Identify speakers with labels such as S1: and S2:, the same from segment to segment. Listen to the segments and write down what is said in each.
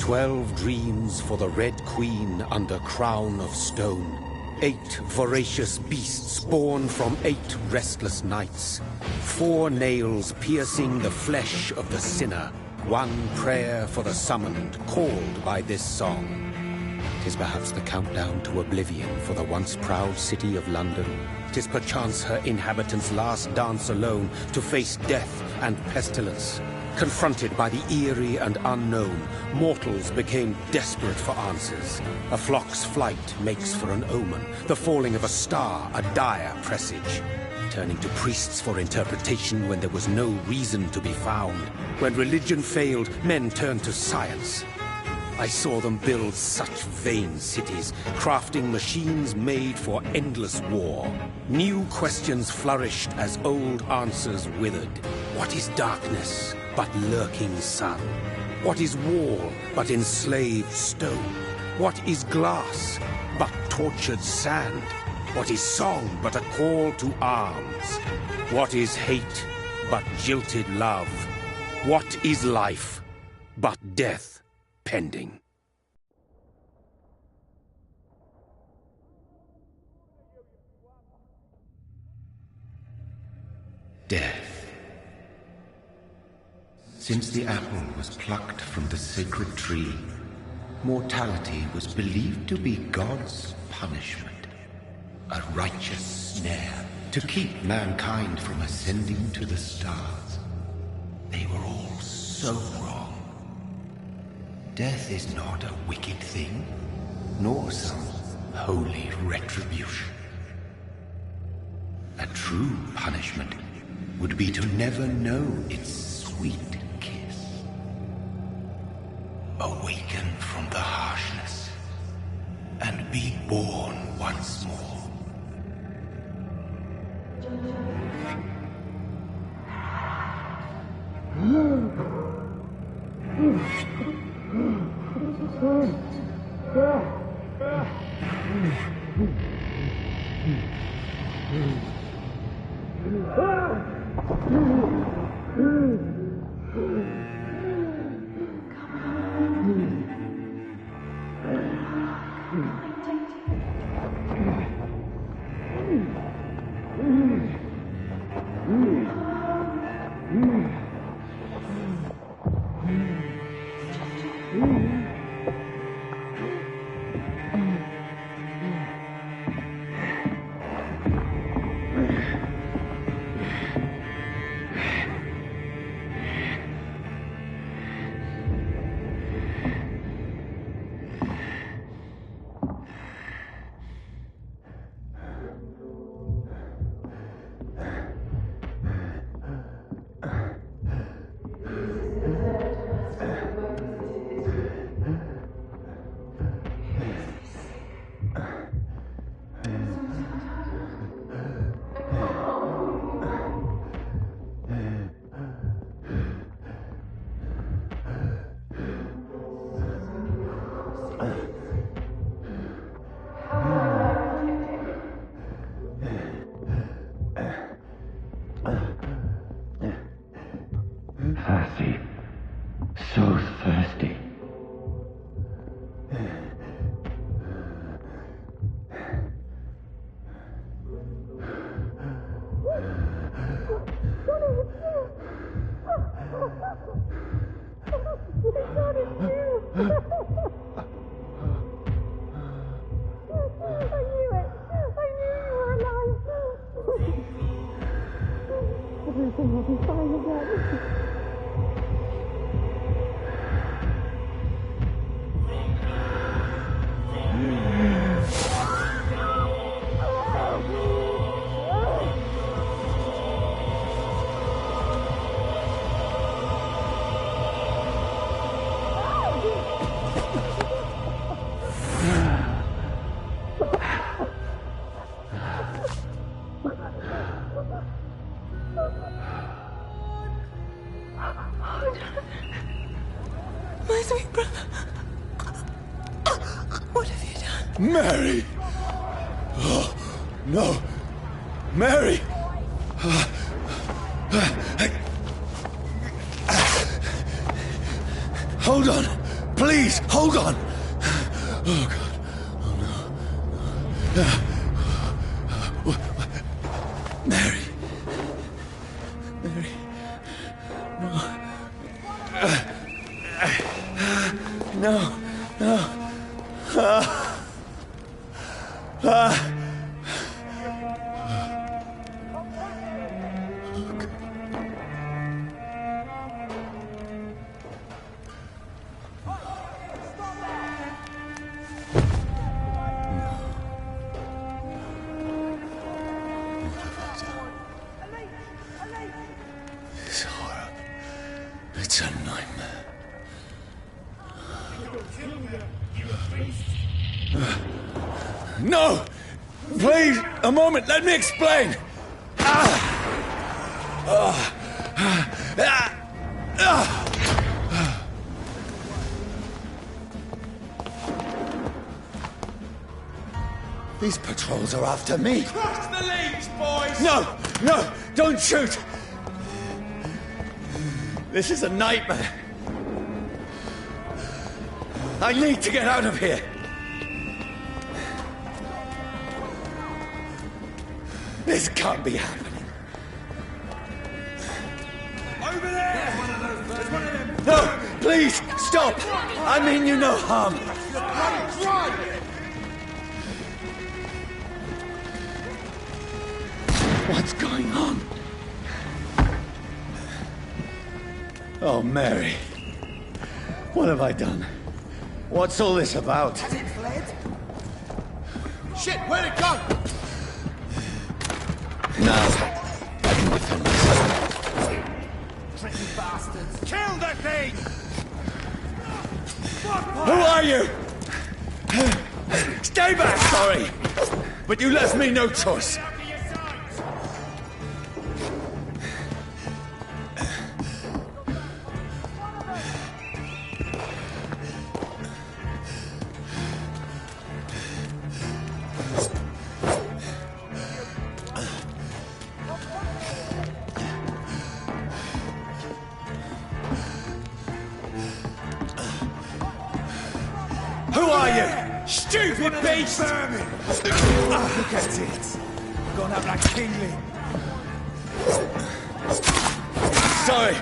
S1: 12 dreams for the Red Queen under crown of stone. 8 voracious beasts born from 8 restless nights. 4 nails piercing the flesh of the sinner. 1 prayer for the summoned, called by this song. 'Tis perhaps the countdown to oblivion for the once proud city of London. 'Tis perchance her inhabitants' last dance alone to face death and pestilence. Confronted by the eerie and unknown, mortals became desperate for answers. A flock's flight makes for an omen, the falling of a star a dire presage. Turning to priests for interpretation when there was no reason to be found. When religion failed, men turned to science. I saw them build such vain cities, crafting machines made for endless war. New questions flourished as old answers withered. What is darkness but lurking sun? What is wall but enslaved stone? What is glass but tortured sand? What is song but a call to arms? What is hate but jilted love? What is life but death pending?
S2: Death. Since the apple was plucked from the sacred tree, mortality was believed to be God's punishment, a righteous snare to keep mankind from ascending to the stars. They were all so wrong. Death is not a wicked thing, nor some holy retribution. A true punishment would be to never know its sweet kiss. Awaken from the harshness and be born once more. Thirsty. So thirsty.
S3: Everything will be fine again. My sweet brother. What have you done?
S4: Mary! Oh, no. Mary! Hold on. Please, hold on! Oh, God. Oh, no. Mary. Mary. No. No. This horror. It's a nightmare. No! Please, a moment, let me explain! These patrols are after me!
S5: Cross the leads, boys!
S4: No! Don't shoot! This is a nightmare. I need to get out of here. This can't be happening.
S5: Over there! There's one of them!
S4: No! Please, stop! I mean you no harm. What's going on? Oh, Mary. What have I done? What's all this about?
S5: Has it fled? Shit, where'd it go?
S4: Now, I can defend myself.
S5: Tricky bastards. Kill the thing!
S4: Who are you? Stay back! Sorry, but you left me no choice. Who are you?
S5: Stupid beast! Look at it. Gone up like tingling.
S4: Sorry.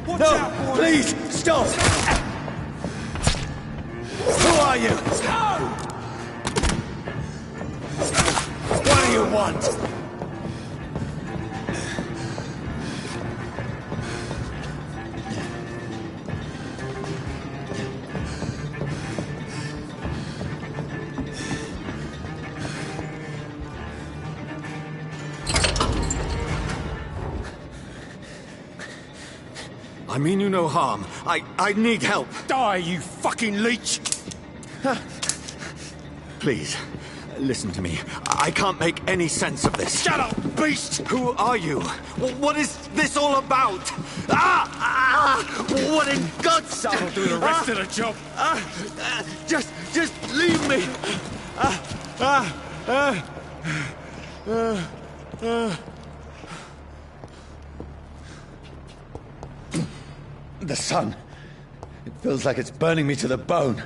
S5: Watch
S4: No,
S5: out, boys.
S4: please, stop! Who are you?
S5: No!
S4: What do you want? I mean you no harm. I need help.
S5: Die, you fucking leech!
S4: Please, listen to me. I can't make any sense of this.
S5: Shut up, beast!
S4: Who are you? What is this all about? What in God's name?
S5: I'll do the rest of the job.
S4: Just leave me. The sun. It feels like it's burning me to the bone.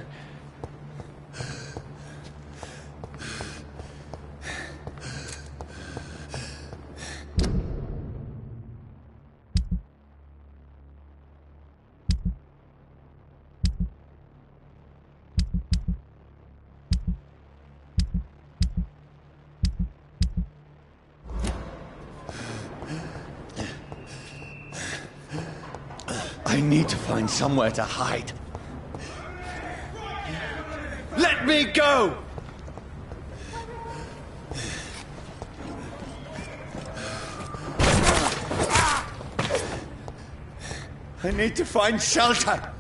S4: I need to find somewhere to hide. Let me go! I need to find shelter.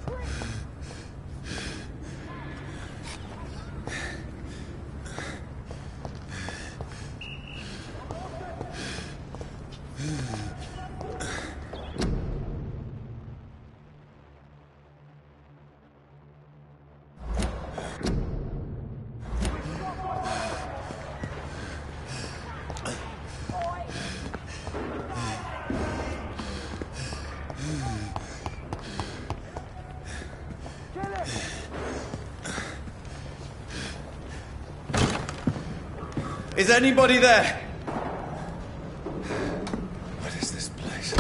S4: Is anybody there? What is this place?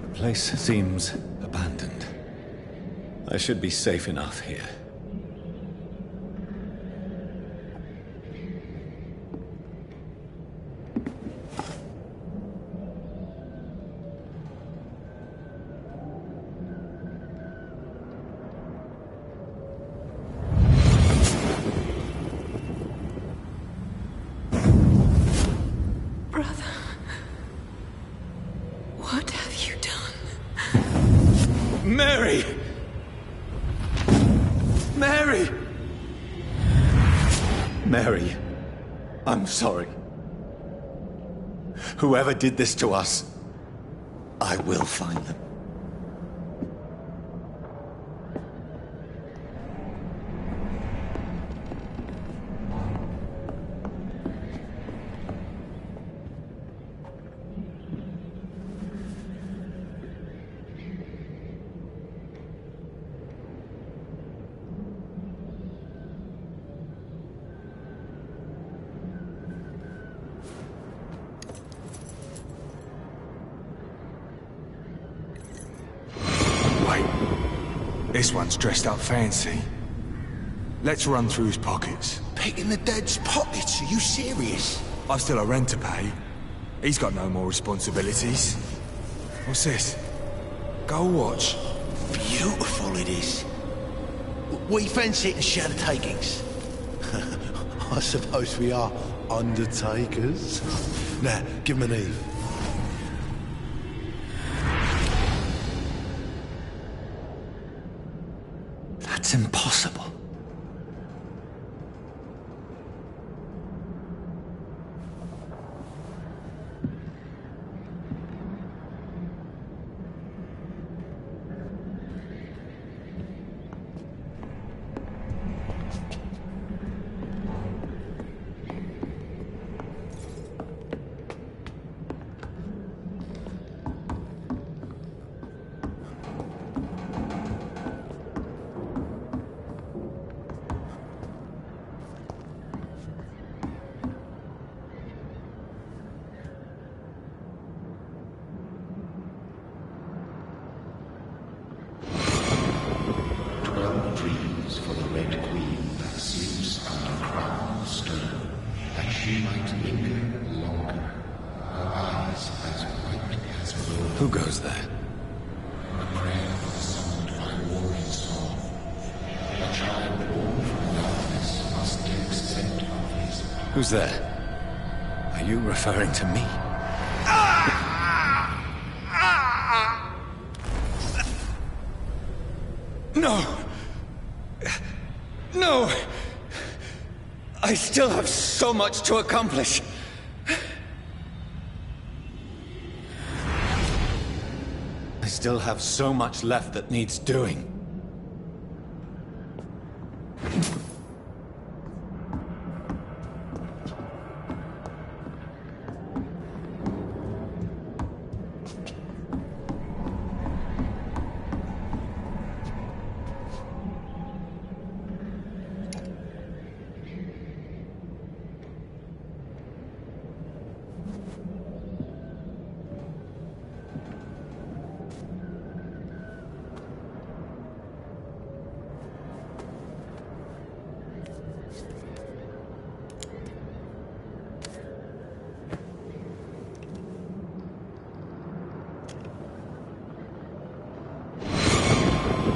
S4: The place seems abandoned. I should be safe enough here.
S3: Brother, what have you done?
S4: Mary! Mary! Mary, I'm sorry. Whoever did this to us, I will find them.
S5: This one's dressed up fancy. Let's run through his pockets.
S2: Picking the dead's pockets? Are you serious?
S5: I've still a rent to pay. He's got no more responsibilities. What's this? Gold watch.
S2: Beautiful it is. We fancy it and share the takings. I suppose we are undertakers. Now, give him an Eve.
S4: That's impossible.
S2: For the Red Queen that sleeps under crown of stone, that she might linger longer, her eyes as white as blood.
S4: Who goes there?
S2: A prayer for the summoned by warring soul. A child born from darkness must get accept of his power.
S4: Who's there? Are you referring to me? No! No! I still have so much to accomplish. I still have so much left that needs doing.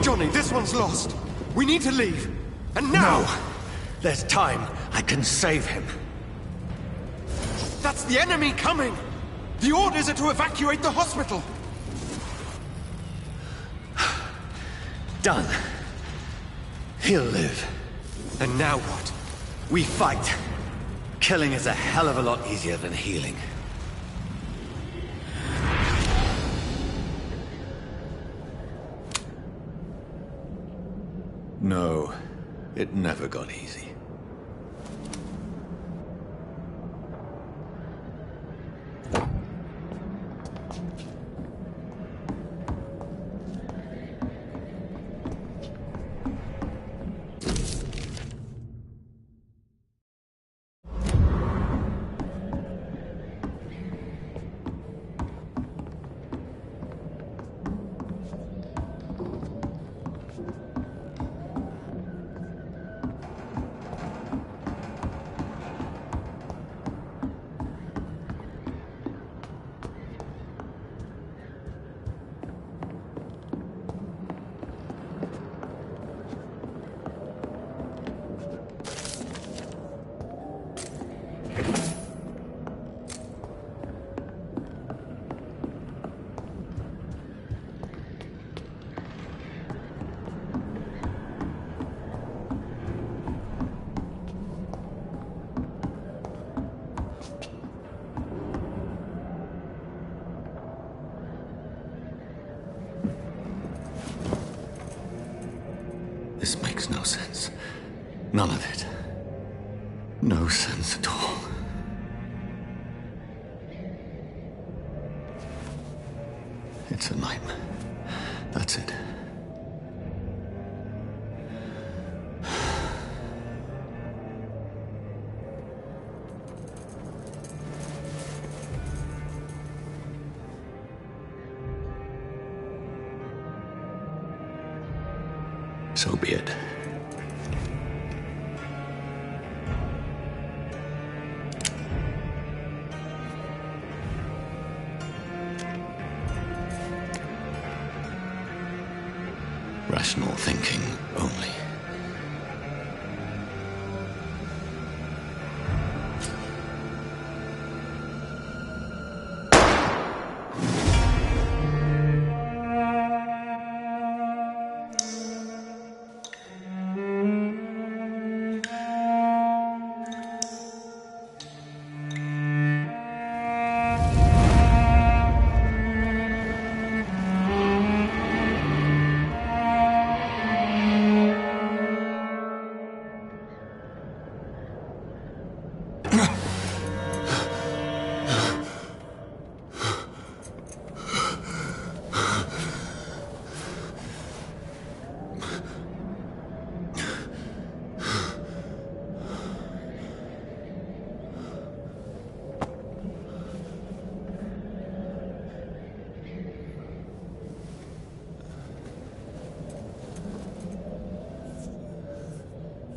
S6: Johnny, this one's lost. We need to leave. And now!
S4: No! There's time. I can save him.
S6: That's the enemy coming! The orders are to evacuate the hospital!
S4: Done. He'll live.
S6: And now what?
S4: We fight. Killing is a hell of a lot easier than healing. No, it never got easy. None of it. No sense at all. It's a nightmare. That's it. So be it. Rational thinking only.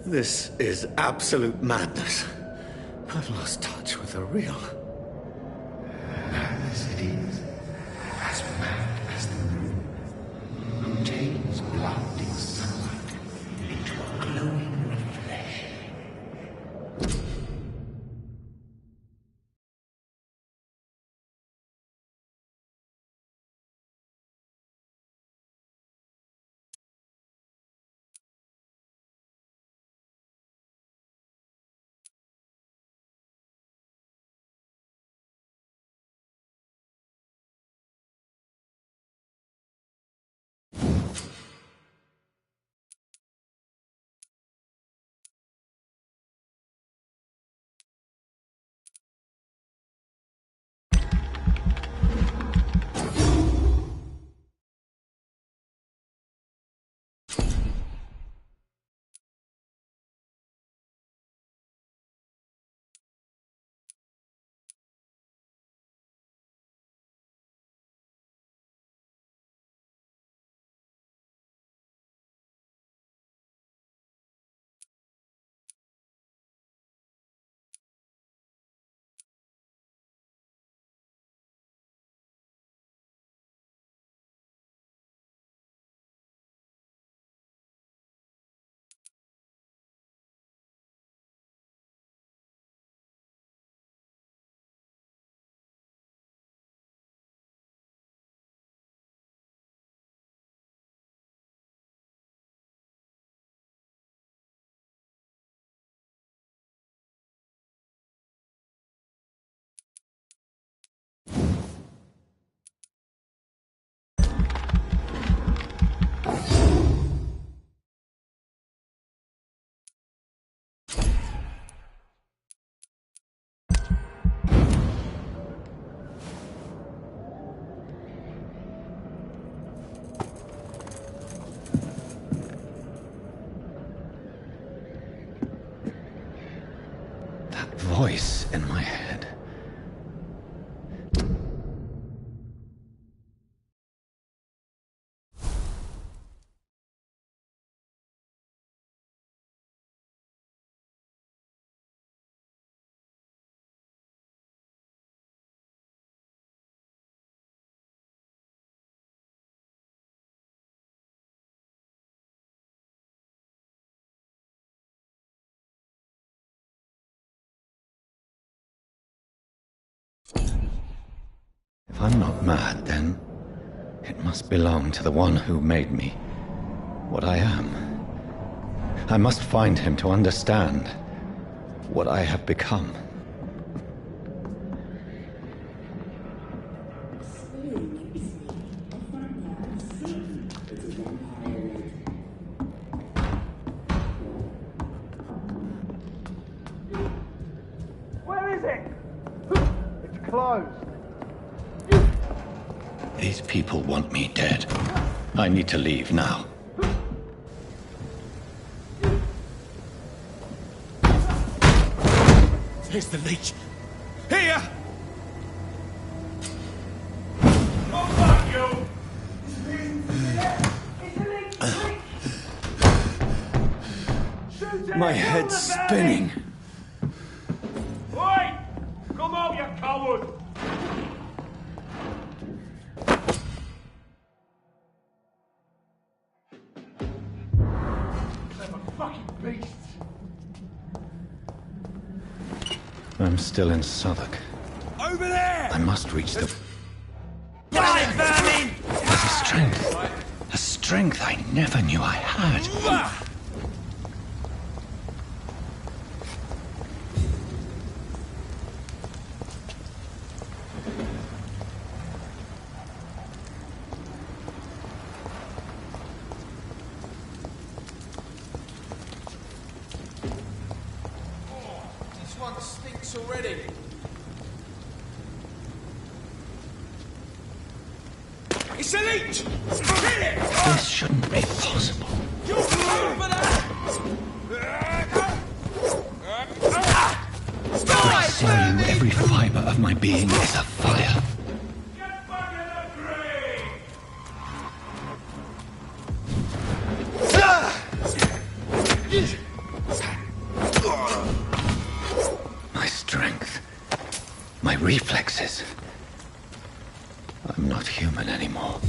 S4: This is absolute madness. I've lost touch with the real.
S2: Madness it is, as mad as the moon, who takes blinding sunlight into a glowing flesh.
S4: Voice in my head. If I'm not mad, then it must belong to the one who made me what I am. I must find him to understand what I have become.
S7: closed.
S4: These people want me dead. I need to leave now.
S5: Here's the leech. Here! Oh, fuck you!
S4: My head's spinning.
S5: Oi! Come on, you coward! They're fucking beasts!
S4: I'm still in Southwark.
S5: Over there!
S4: I must reach the...
S5: Die, vermin!
S4: There's a strength. A strength I never knew I had.
S6: This one stinks already.
S5: It's a leech!
S4: This shouldn't be possible.
S5: You over there!
S4: I see you, every fiber of my being is afire.
S5: Get back in the grave!
S4: My strength. My reflexes. I'm not human anymore.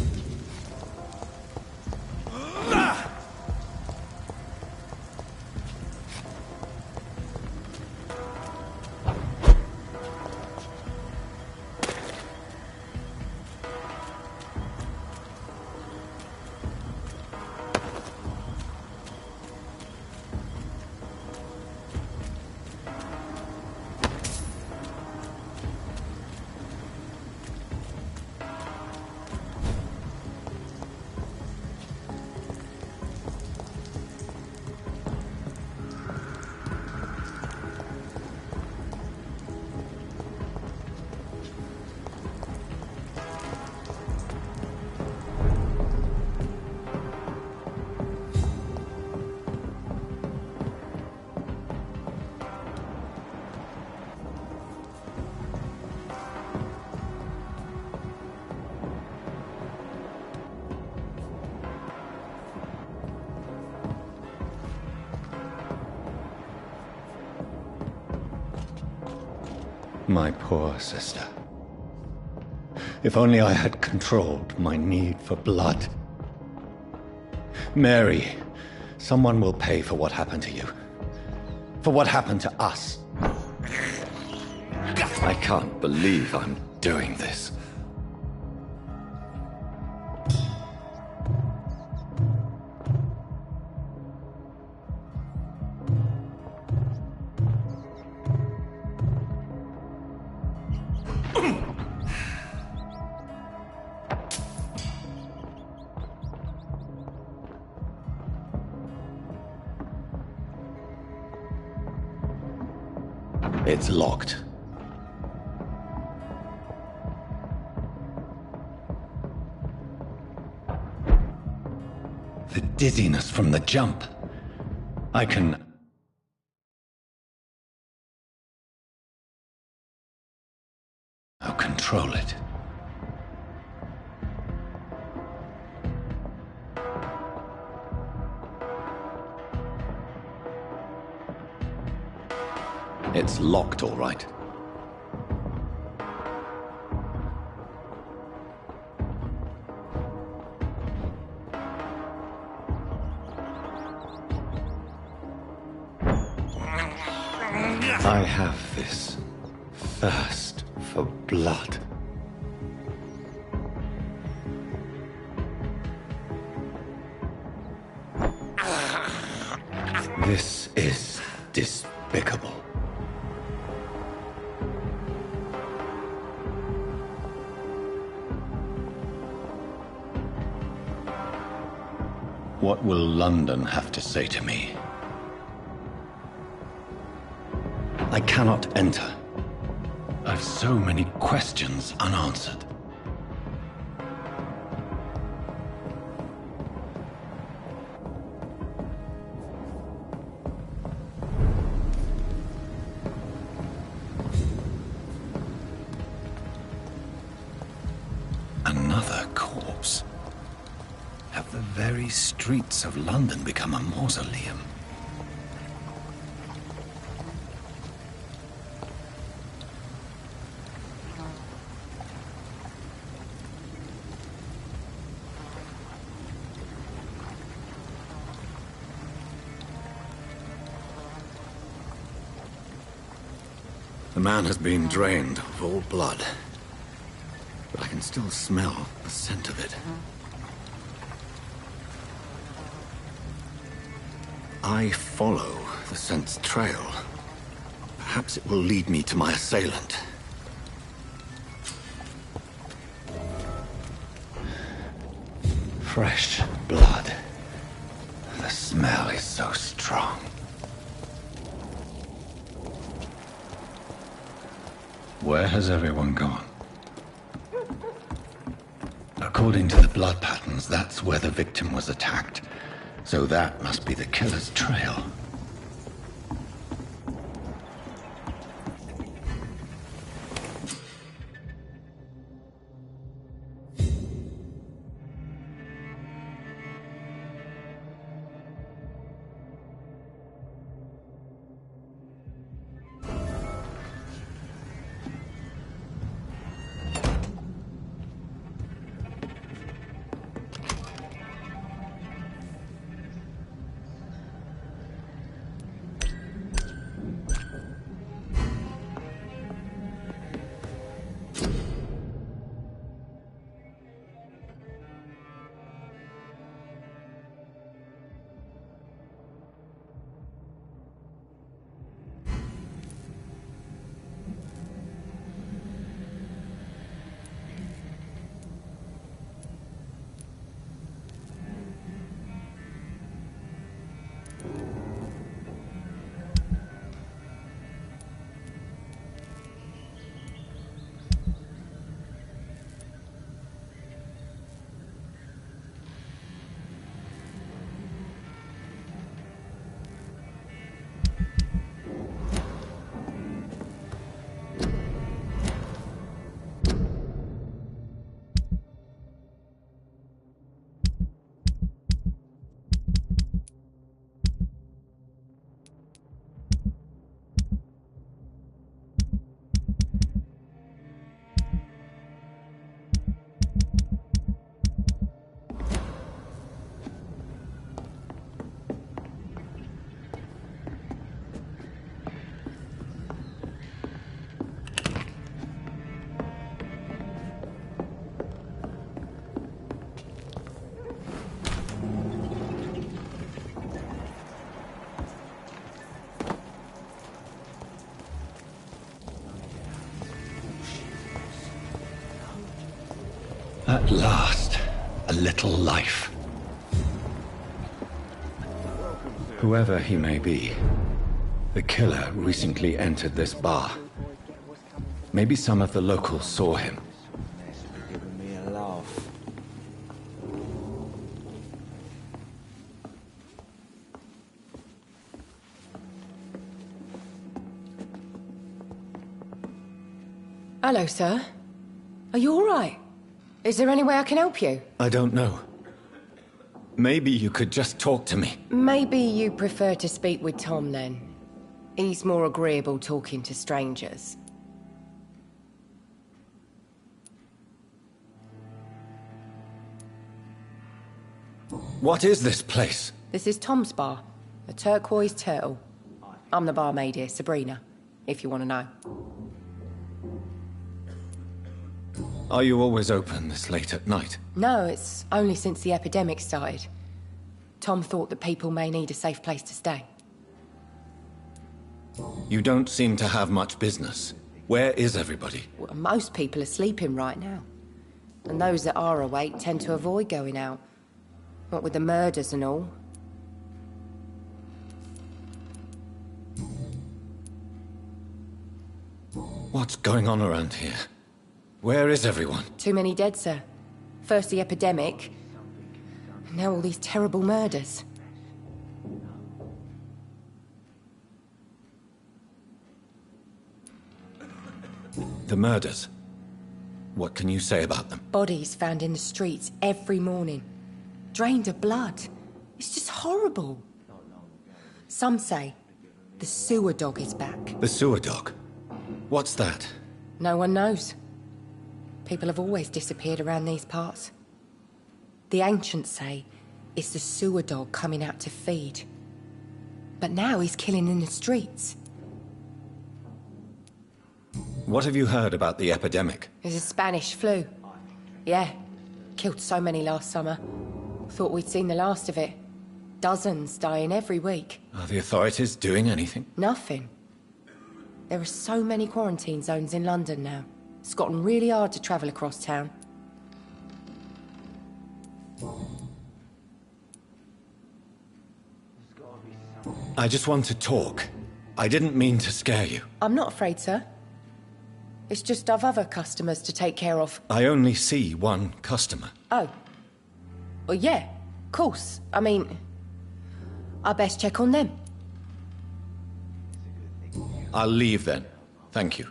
S4: My poor sister. If only I had controlled my need for blood. Mary, someone will pay for what happened to you. For what happened to us. I can't believe I'm doing this. It's locked. The dizziness from the jump. I can... I'll control it. It's locked, all right. I have this thirst for blood. This is despicable. What will London have to say to me? I cannot enter. I've left so many questions unanswered. Another corpse. Have the very streets of London become a mausoleum? The man has been drained of all blood, but I can still smell the scent of it. I follow the scent's trail. Perhaps it will lead me to my assailant. Fresh blood. The smell is so strong. Where has everyone gone? According to the blood patterns, that's where the victim was attacked. So that must be the killer's trail. At last, a little life. Whoever he may be, the killer recently entered this bar. Maybe some of the locals saw him.
S7: Giving me a laugh.
S3: Hello, sir. Are you all right? Is there any way I can help you?
S4: I don't know. Maybe you could just talk to me.
S3: Maybe you prefer to speak with Tom, then. He's more agreeable talking to strangers.
S4: What is this place?
S3: This is Tom's bar, a turquoise turtle. I'm the barmaid here, Sabrina, if you want to know.
S4: Are you always open this late at night?
S3: No, it's only since the epidemic started. Tom thought that people may need a safe place to stay.
S4: You don't seem to have much business. Where is everybody?
S3: Well, most people are sleeping right now. And those that are awake tend to avoid going out. What with the murders and all.
S4: What's going on around here? Where is everyone?
S3: Too many dead, sir. First the epidemic, and now all these terrible murders.
S4: The murders. What can you say about them?
S3: Bodies found in the streets every morning. Drained of blood. It's just horrible. Some say the sewer dog is back.
S4: The sewer dog? What's that?
S3: No one knows. People have always disappeared around these parts. The ancients say it's the sewer dog coming out to feed. But now he's killing in the streets.
S4: What have you heard about the epidemic?
S3: There's a Spanish flu. Yeah, killed so many last summer. Thought we'd seen the last of it. Dozens dying every week.
S4: Are the authorities doing anything?
S3: Nothing. There are so many quarantine zones in London now. It's gotten really hard to travel across town.
S4: I just want to talk. I didn't mean to scare you.
S3: I'm not afraid, sir. It's just I've other customers to take care of.
S4: I only see one customer.
S3: Oh. Well, yeah, of course. I mean, I best check on them.
S4: I'll leave then. Thank you.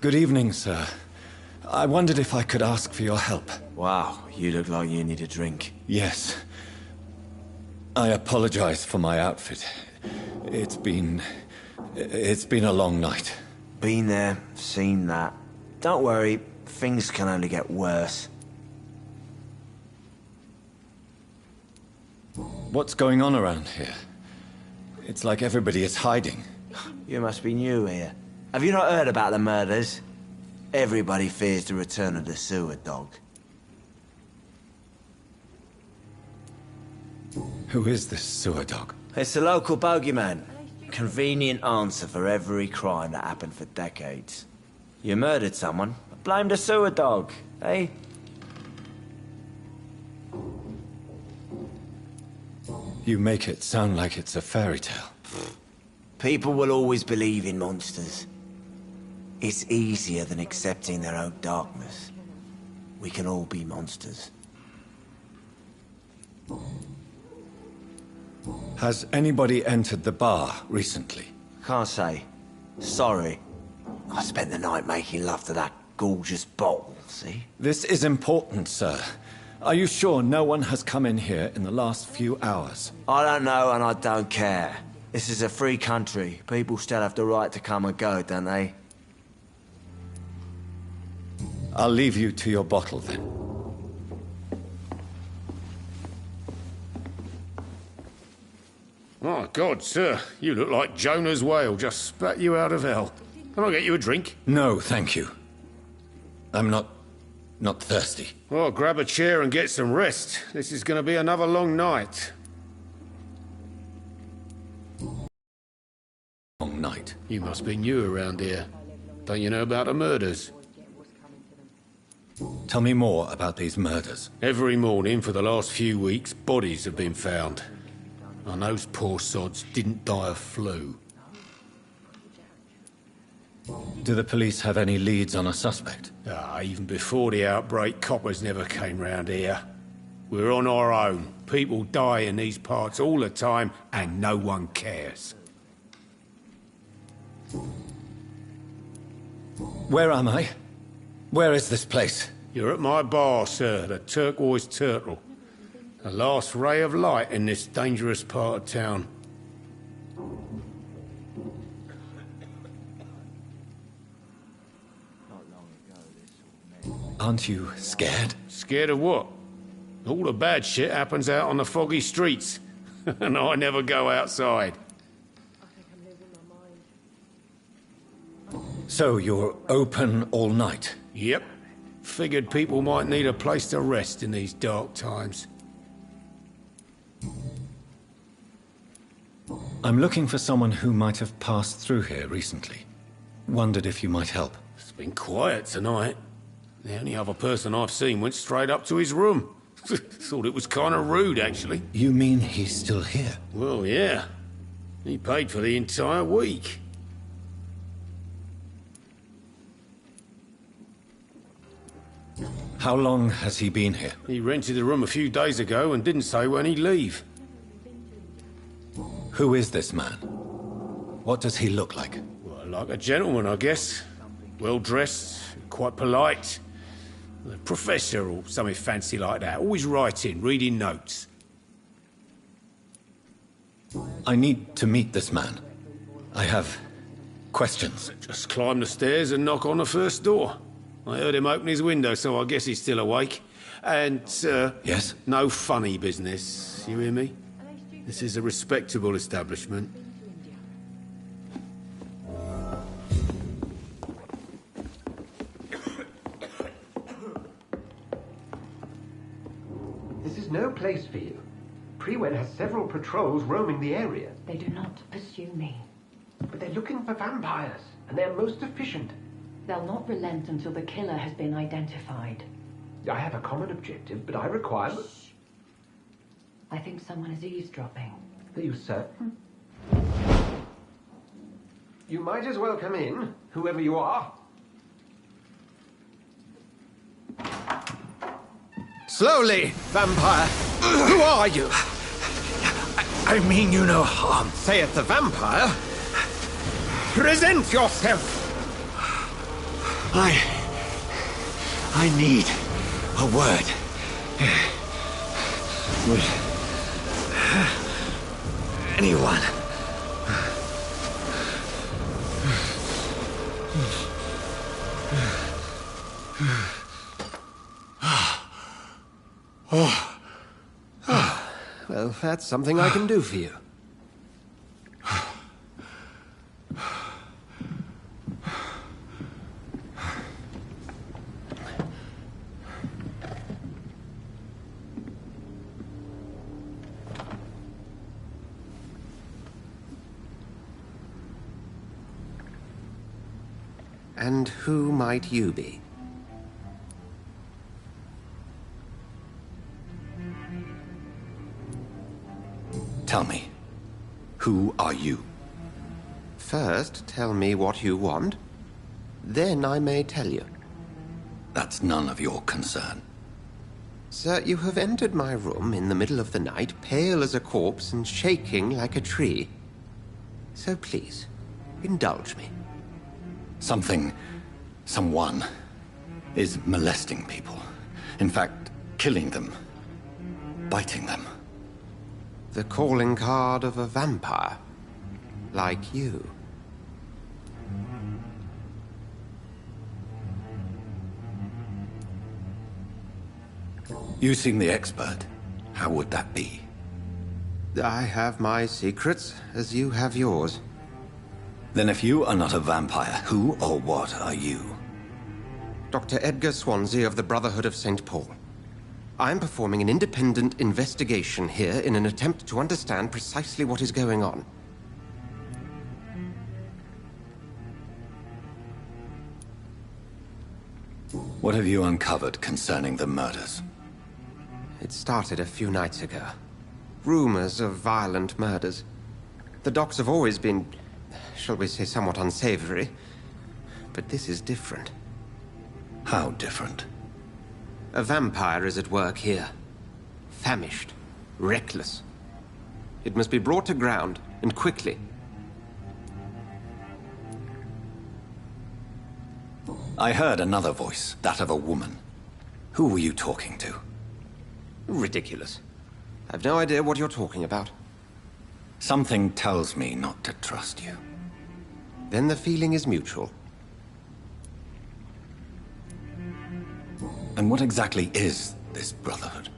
S4: Good evening, sir. I wondered if I could ask for your help.
S7: Wow, you look like you need a drink.
S4: Yes. I apologize for my outfit. It's been a long night.
S7: Been there, seen that. Don't worry, things can only get worse.
S4: What's going on around here? It's like everybody is hiding.
S7: You must be new here. Have you not heard about the murders? Everybody fears the return of the sewer dog.
S4: Who is this sewer dog?
S7: It's the local bogeyman. Convenient answer for every crime that happened for decades. You murdered someone, blame the sewer dog, eh?
S4: You make it sound like it's a fairy tale.
S7: People will always believe in monsters. It's easier than accepting their own darkness. We can all be monsters.
S4: Has anybody entered the bar recently?
S7: Can't say. Sorry. I spent the night making love to that gorgeous bottle, see?
S4: This is important, sir. Are you sure no one has come in here in the last few hours?
S7: I don't know and I don't care. This is a free country. People still have the right to come and go, don't they?
S4: I'll leave you to your bottle, then.
S8: My God, sir, you look like Jonah's whale just spat you out of hell. Can I get you a drink?
S4: No, thank you. I'm not thirsty.
S8: Well, grab a chair and get some rest. This is going to be another long night.
S4: Long night.
S8: You must be new around here. Don't you know about the murders?
S4: Tell me more about these murders.
S8: Every morning for the last few weeks, bodies have been found. And those poor sods didn't die of flu.
S4: Do the police have any leads on a suspect?
S8: Even before the outbreak, coppers never came round here. We're on our own. People die in these parts all the time, and no one cares.
S4: Where am I? Where is this place?
S8: You're at my bar, sir, the Turquoise Turtle. The last ray of light in this dangerous part of town.
S4: Aren't you scared?
S8: Scared of what? All the bad shit happens out on the foggy streets. And I never go outside.
S4: So you're open all night?
S8: Yep. Figured people might need a place to rest in these dark times.
S4: I'm looking for someone who might have passed through here recently. Wondered if you might help.
S8: It's been quiet tonight. The only other person I've seen went straight up to his room. Thought it was kind of rude, actually.
S4: You mean he's still here?
S8: Well, yeah. He paid for the entire week.
S4: How long has he been here?
S8: He rented the room a few days ago and didn't say when he'd leave.
S4: Who is this man? What does he look like?
S8: Well, like a gentleman, I guess. Well-dressed, quite polite. A professor or something fancy like that. Always writing, reading notes.
S4: I need to meet this man. I have questions.
S8: Just climb the stairs and knock on the first door. I heard him open his window, so I guess he's still awake. And,
S4: Yes?
S8: no funny business, you hear me? This is a respectable establishment.
S6: This is no place for you. Prewen has several patrols roaming the area.
S9: They do not pursue me.
S6: But they're looking for vampires, and they're most efficient.
S9: They'll not relent until the killer has been identified.
S6: I have a common objective, but I require...
S9: Shh. I think someone is eavesdropping.
S6: Are you certain? You might as well come in, whoever you are. Slowly, vampire. Who are you?
S10: I mean you no harm.
S6: Saith the vampire. Present yourself.
S10: I need a word. Would anyone?
S6: Well, that's something I can do for you. And who might you be?
S4: Tell me, who are you?
S6: First, tell me what you want. Then I may tell you.
S4: That's none of your concern.
S6: Sir, you have entered my room in the middle of the night, pale as a corpse and shaking like a tree. So please, indulge me.
S4: Someone is molesting people. In fact, killing them. Biting them.
S6: The calling card of a vampire. Like you.
S4: You seem the expert. How would that be?
S6: I have my secrets, as you have yours.
S4: Then if you are not a vampire, who or what are you?
S6: Dr. Edgar Swansea of the Brotherhood of St. Paul. I'm performing an independent investigation here in an attempt to understand precisely what is going on.
S4: What have you uncovered concerning the murders?
S6: It started a few nights ago. Rumors of violent murders. The docks have always been, shall we say, somewhat unsavory. But this is different.
S4: How different?
S6: A vampire is at work here. Famished. Reckless. It must be brought to ground, and quickly.
S4: I heard another voice, that of a woman. Who were you talking to?
S6: Ridiculous. I've no idea what you're talking about.
S4: Something tells me not to trust you.
S6: Then the feeling is mutual.
S4: And what exactly is this Brotherhood?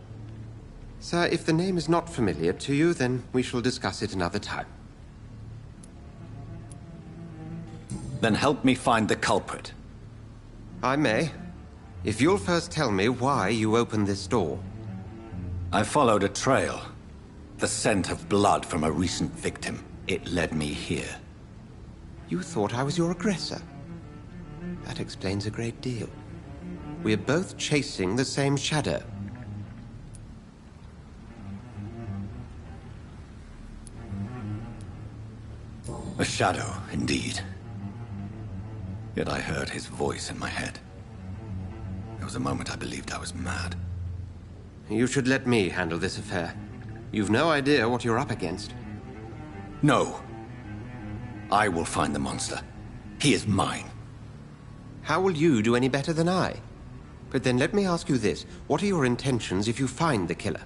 S6: Sir, if the name is not familiar to you, then we shall discuss it another time.
S4: Then help me find the culprit.
S6: I may. If you'll first tell me why you opened this door.
S4: I followed a trail. The scent of blood from a recent victim. It led me here.
S6: You thought I was your aggressor. That explains a great deal. We're both chasing the same shadow.
S4: A shadow, indeed. Yet I heard his voice in my head. There was a moment I believed I was mad.
S6: You should let me handle this affair. You've no idea what you're up against.
S4: No. I will find the monster. He is mine.
S6: How will you do any better than I? But then let me ask you this. What are your intentions if you find the killer?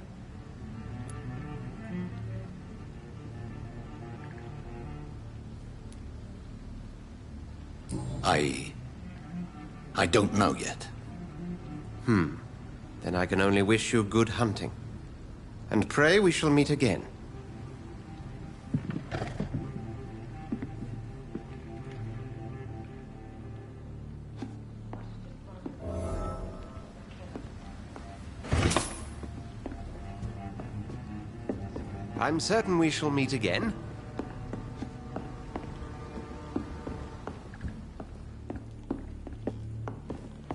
S4: I don't know yet.
S6: Then I can only wish you good hunting. And pray we shall meet again. I'm certain we shall meet again.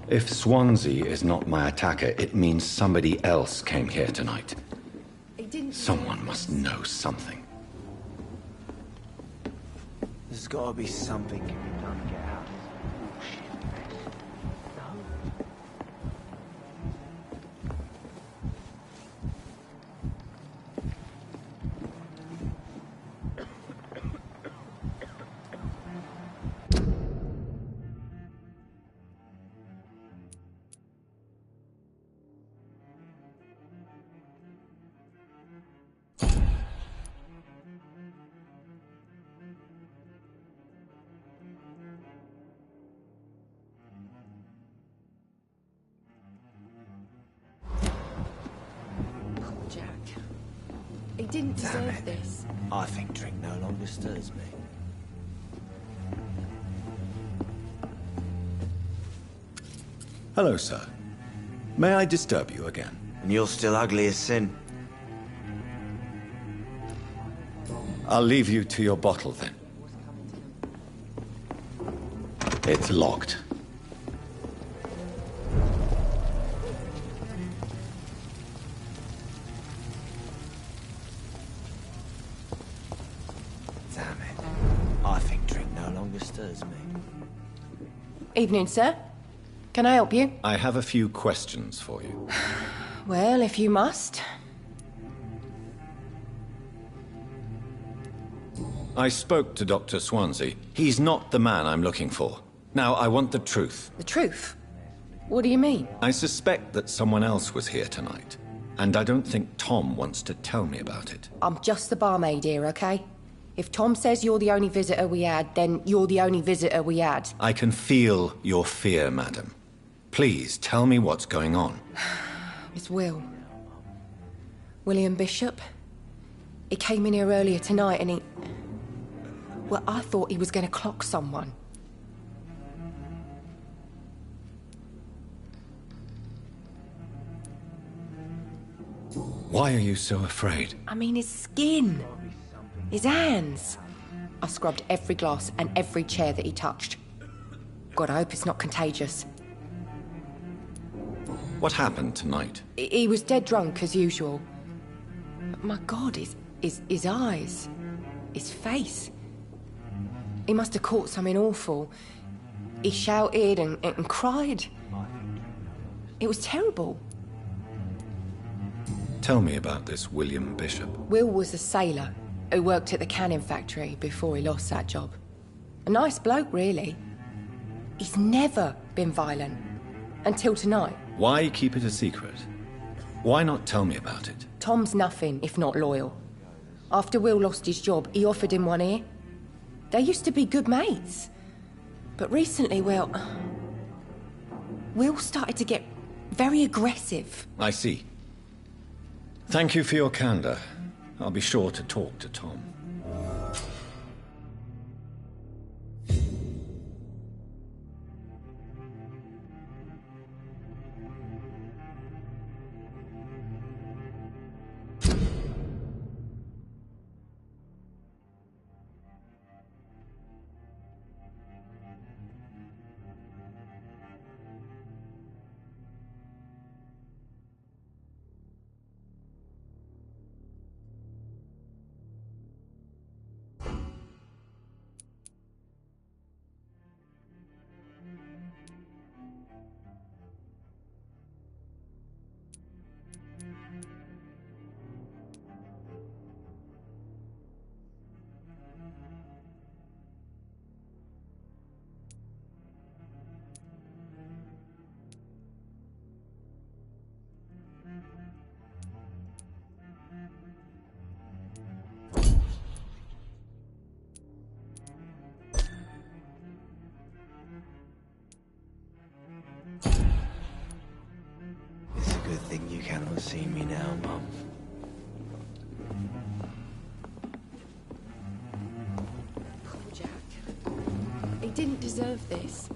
S4: If Swansea is not my attacker, it means somebody else came here tonight. Someone must know something.
S7: There's gotta be something can be done to get out of this bullshit.
S3: Jack. He didn't deserve this.
S7: I think drink no longer stirs me.
S4: Hello, sir. May I disturb you again?
S7: And you're still ugly as sin.
S4: I'll leave you to your bottle, then. It's locked.
S7: Damn it. I think drink no longer stirs me.
S3: Evening, sir. Can I help you?
S4: I have a few questions for you.
S3: Well, if you must.
S4: I spoke to Dr. Swansea. He's not the man I'm looking for. Now, I want the truth.
S3: The truth? What do you mean?
S4: I suspect that someone else was here tonight, and I don't think Tom wants to tell me about it.
S3: I'm just the barmaid here, okay? If Tom says you're the only visitor we had, then you're the only visitor we had.
S4: I can feel your fear, madam. Please, tell me what's going on.
S3: It's Will. William Bishop. He came in here earlier tonight and he... Well, I thought he was going to clock someone.
S4: Why are you so afraid?
S3: I mean, his skin. His hands. I scrubbed every glass and every chair that he touched. God, I hope it's not contagious.
S4: What happened tonight?
S3: He was dead drunk, as usual. But my God, his eyes. His face. He must have caught something awful. He shouted and cried. It was terrible.
S4: Tell me about this William Bishop.
S3: Will was a sailor who worked at the canning factory before he lost that job. A nice bloke, really. He's never been violent. Until tonight.
S4: Why keep it a secret? Why not tell me about it?
S3: Tom's nothing if not loyal. After Will lost his job, he offered him one ear. They used to be good mates. But recently, well... Will started to get very aggressive.
S4: I see. Thank you for your candor. I'll be sure to talk to Tom.
S7: me now, Mum.
S3: Poor Jack. He didn't deserve this.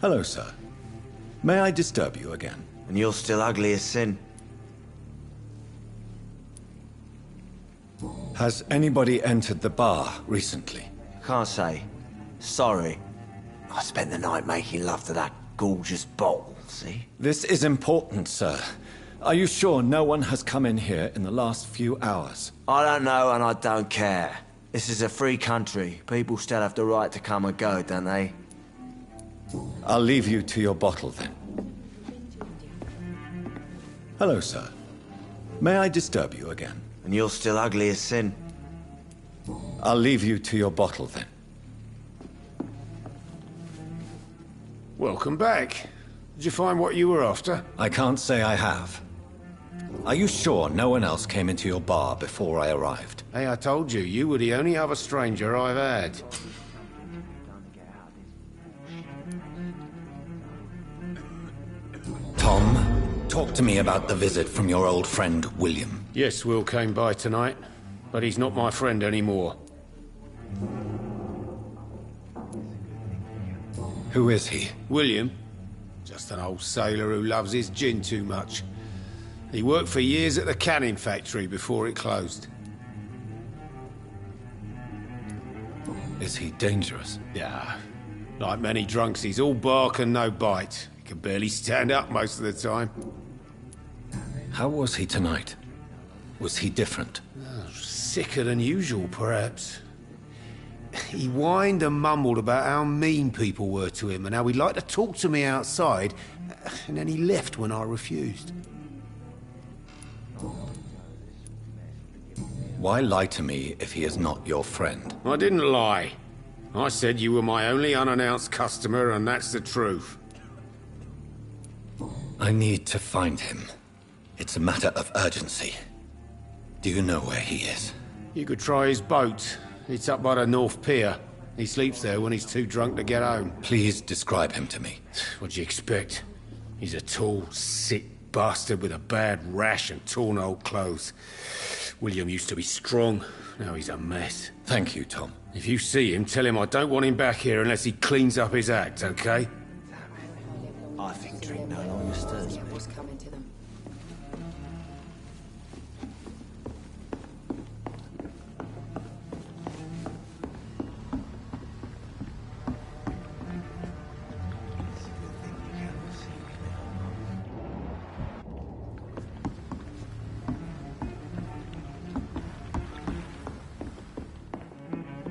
S4: Hello, sir. May I disturb you again?
S7: And you're still ugly as sin.
S4: Has anybody entered the bar recently?
S7: Can't say. Sorry. I spent the night making love to that gorgeous bottle, see?
S4: This is important, sir. Are you sure no one has come in here in the last few hours?
S7: I don't know and I don't care. This is a free country. People still have the right to come and go, don't they?
S4: I'll leave you to your bottle, then. Hello, sir. May I disturb you again?
S7: And you're still ugly as sin.
S4: I'll leave you to your bottle, then.
S8: Welcome back. Did you find what you were after?
S4: I can't say I have. Are you sure no one else came into your bar before I arrived?
S8: Hey, I told you, you were the only other stranger I've had.
S4: Tom, talk to me about the visit from your old friend, William.
S8: Yes, Will came by tonight, but he's not my friend anymore.
S4: Who is he?
S8: William? Just an old sailor who loves his gin too much. He worked for years at the canning factory before it closed.
S4: Is he dangerous?
S8: Yeah. Like many drunks, he's all bark and no bite. He can barely stand up most of the time.
S4: How was he tonight? Was he different?
S8: Sicker than usual, perhaps. He whined and mumbled about how mean people were to him and how he'd like to talk to me outside, and then he left when I refused.
S4: Why lie to me if he is not your friend?
S8: I didn't lie. I said you were my only unannounced customer, and that's the truth.
S4: I need to find him. It's a matter of urgency. Do you know where he is?
S8: You could try his boat. It's up by the North Pier. He sleeps there when he's too drunk to get home.
S4: Please describe him to me.
S8: What do you expect? He's a tall, sick bastard with a bad rash and torn old clothes. William used to be strong. Now he's a mess.
S4: Thank you, Tom.
S8: If you see him, tell him I don't want him back here unless he cleans up his act, okay?
S7: I think drink no longer stirs me.
S3: What's coming to them?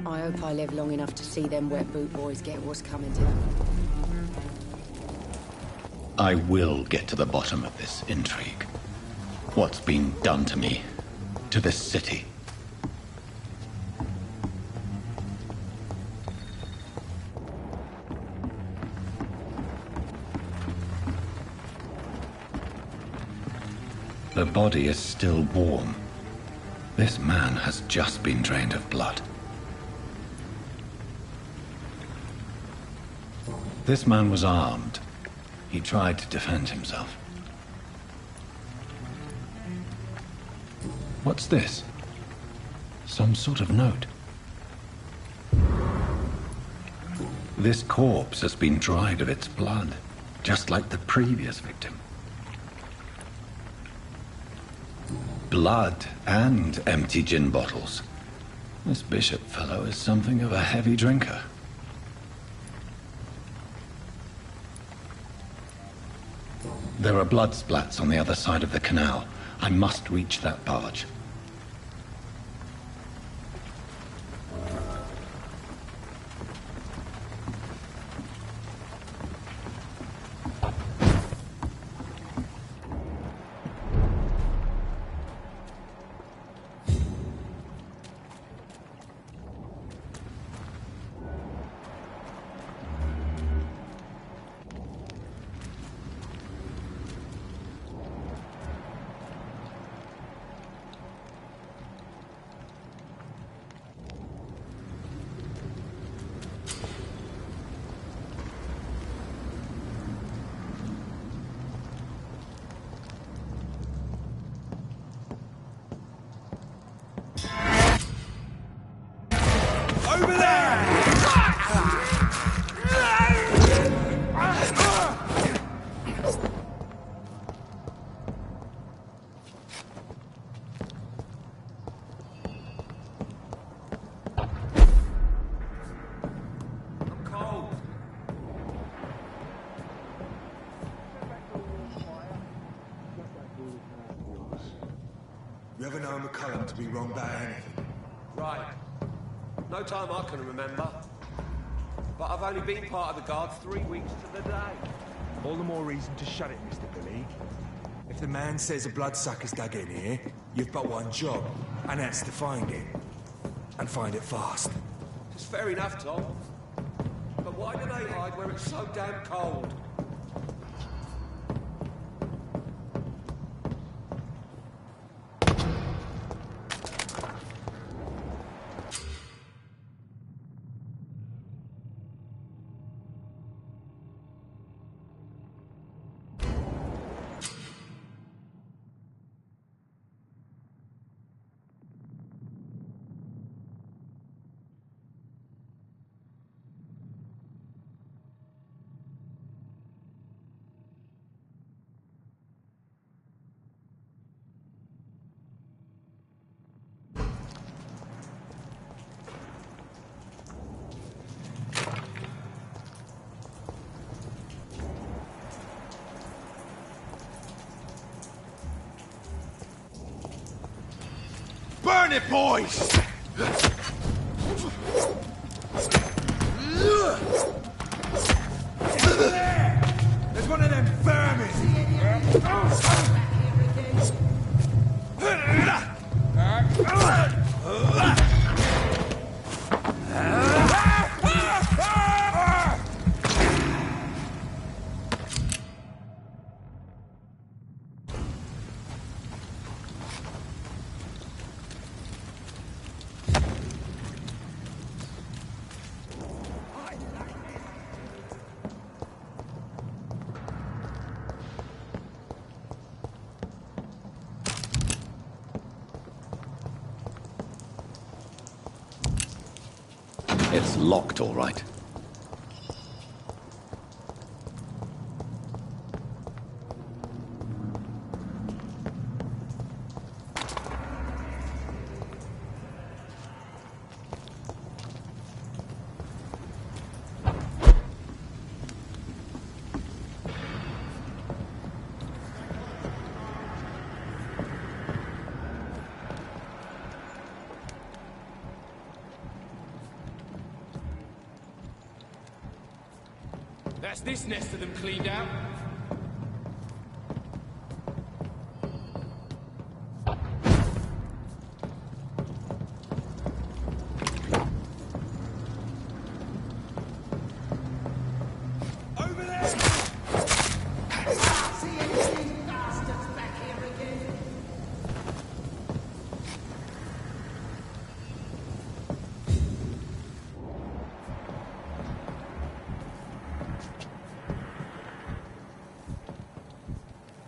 S3: I hope I live long enough to see them wet boot boys get what's coming to them.
S4: I will get to the bottom of this intrigue. What's been done to me, to this city. The body is still warm. This man has just been drained of blood. This man was armed. He tried to defend himself. What's this? Some sort of note. This corpse has been dried of its blood, just like the previous victim. Blood and empty gin bottles. This bishop fellow is something of a heavy drinker. There are blood splats on the other side of the canal. I must reach that barge.
S5: Over there! You ever known McCullum to be wrong about anything?
S11: Right. No time I can remember. But I've only been part of the Guards 3 weeks to the day.
S5: All the more reason to shut it, Mr. Billy. If the man says a bloodsucker's dug in here, you've but one job, and that's to find it. And find it fast.
S11: It's fair enough, Tom. But why do they hide where it's so damn cold?
S5: Burn it, boys! There's one of them vermin!
S4: It's locked, all right.
S12: That's this nest of them cleaned out.
S5: Over there!
S13: See anything bastards back here again?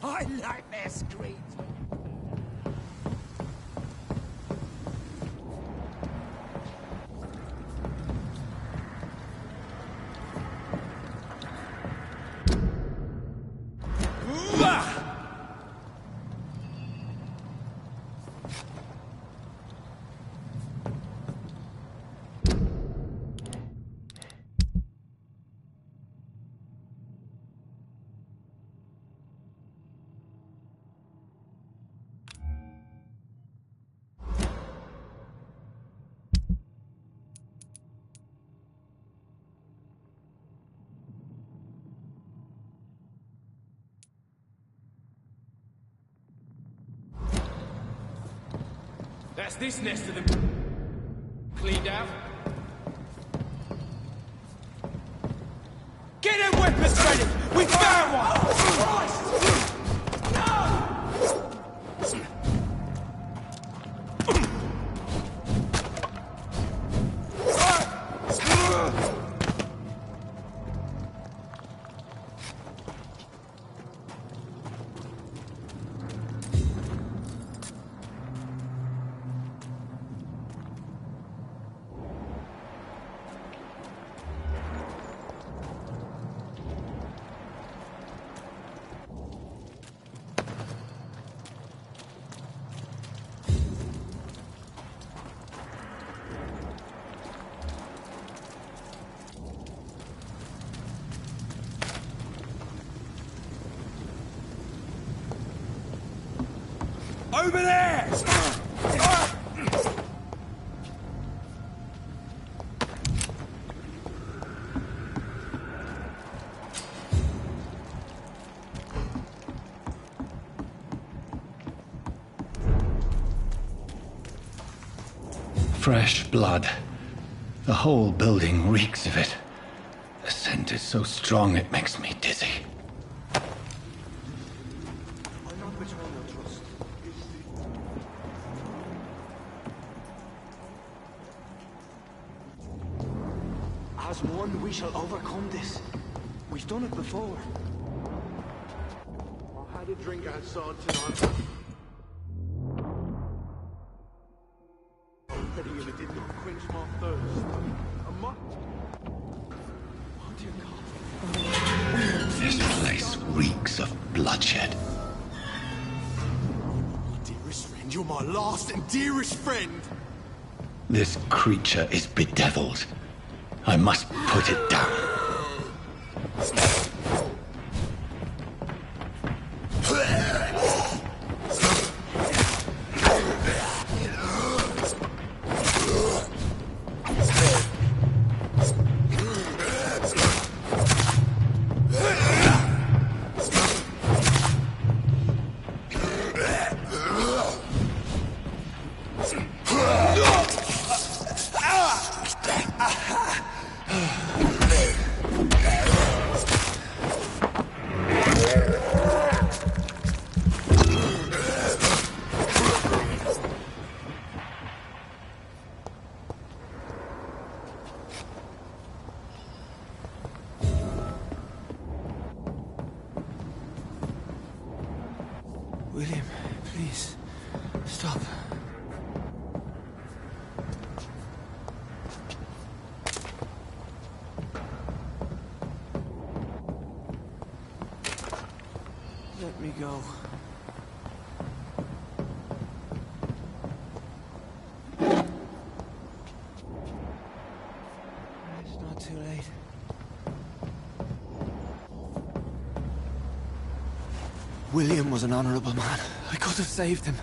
S13: I like their screams.
S12: That's this nest of them cleaned out.
S5: Get them weapons ready! We found one! over there!
S4: Fresh blood. The whole building reeks of it. The scent is so strong it makes me dizzy.
S10: As one, we shall overcome this. We've done it before.
S11: I had a drink outside tonight. And it did not quench my thirst. Oh dear God.
S4: This place reeks of bloodshed.
S11: Dearest friend, you're my last and dearest friend.
S4: This creature is bedeviled. I must put it down.
S10: William, please, stop. Let me go. It's not too late. William was an honorable man. I could have saved him.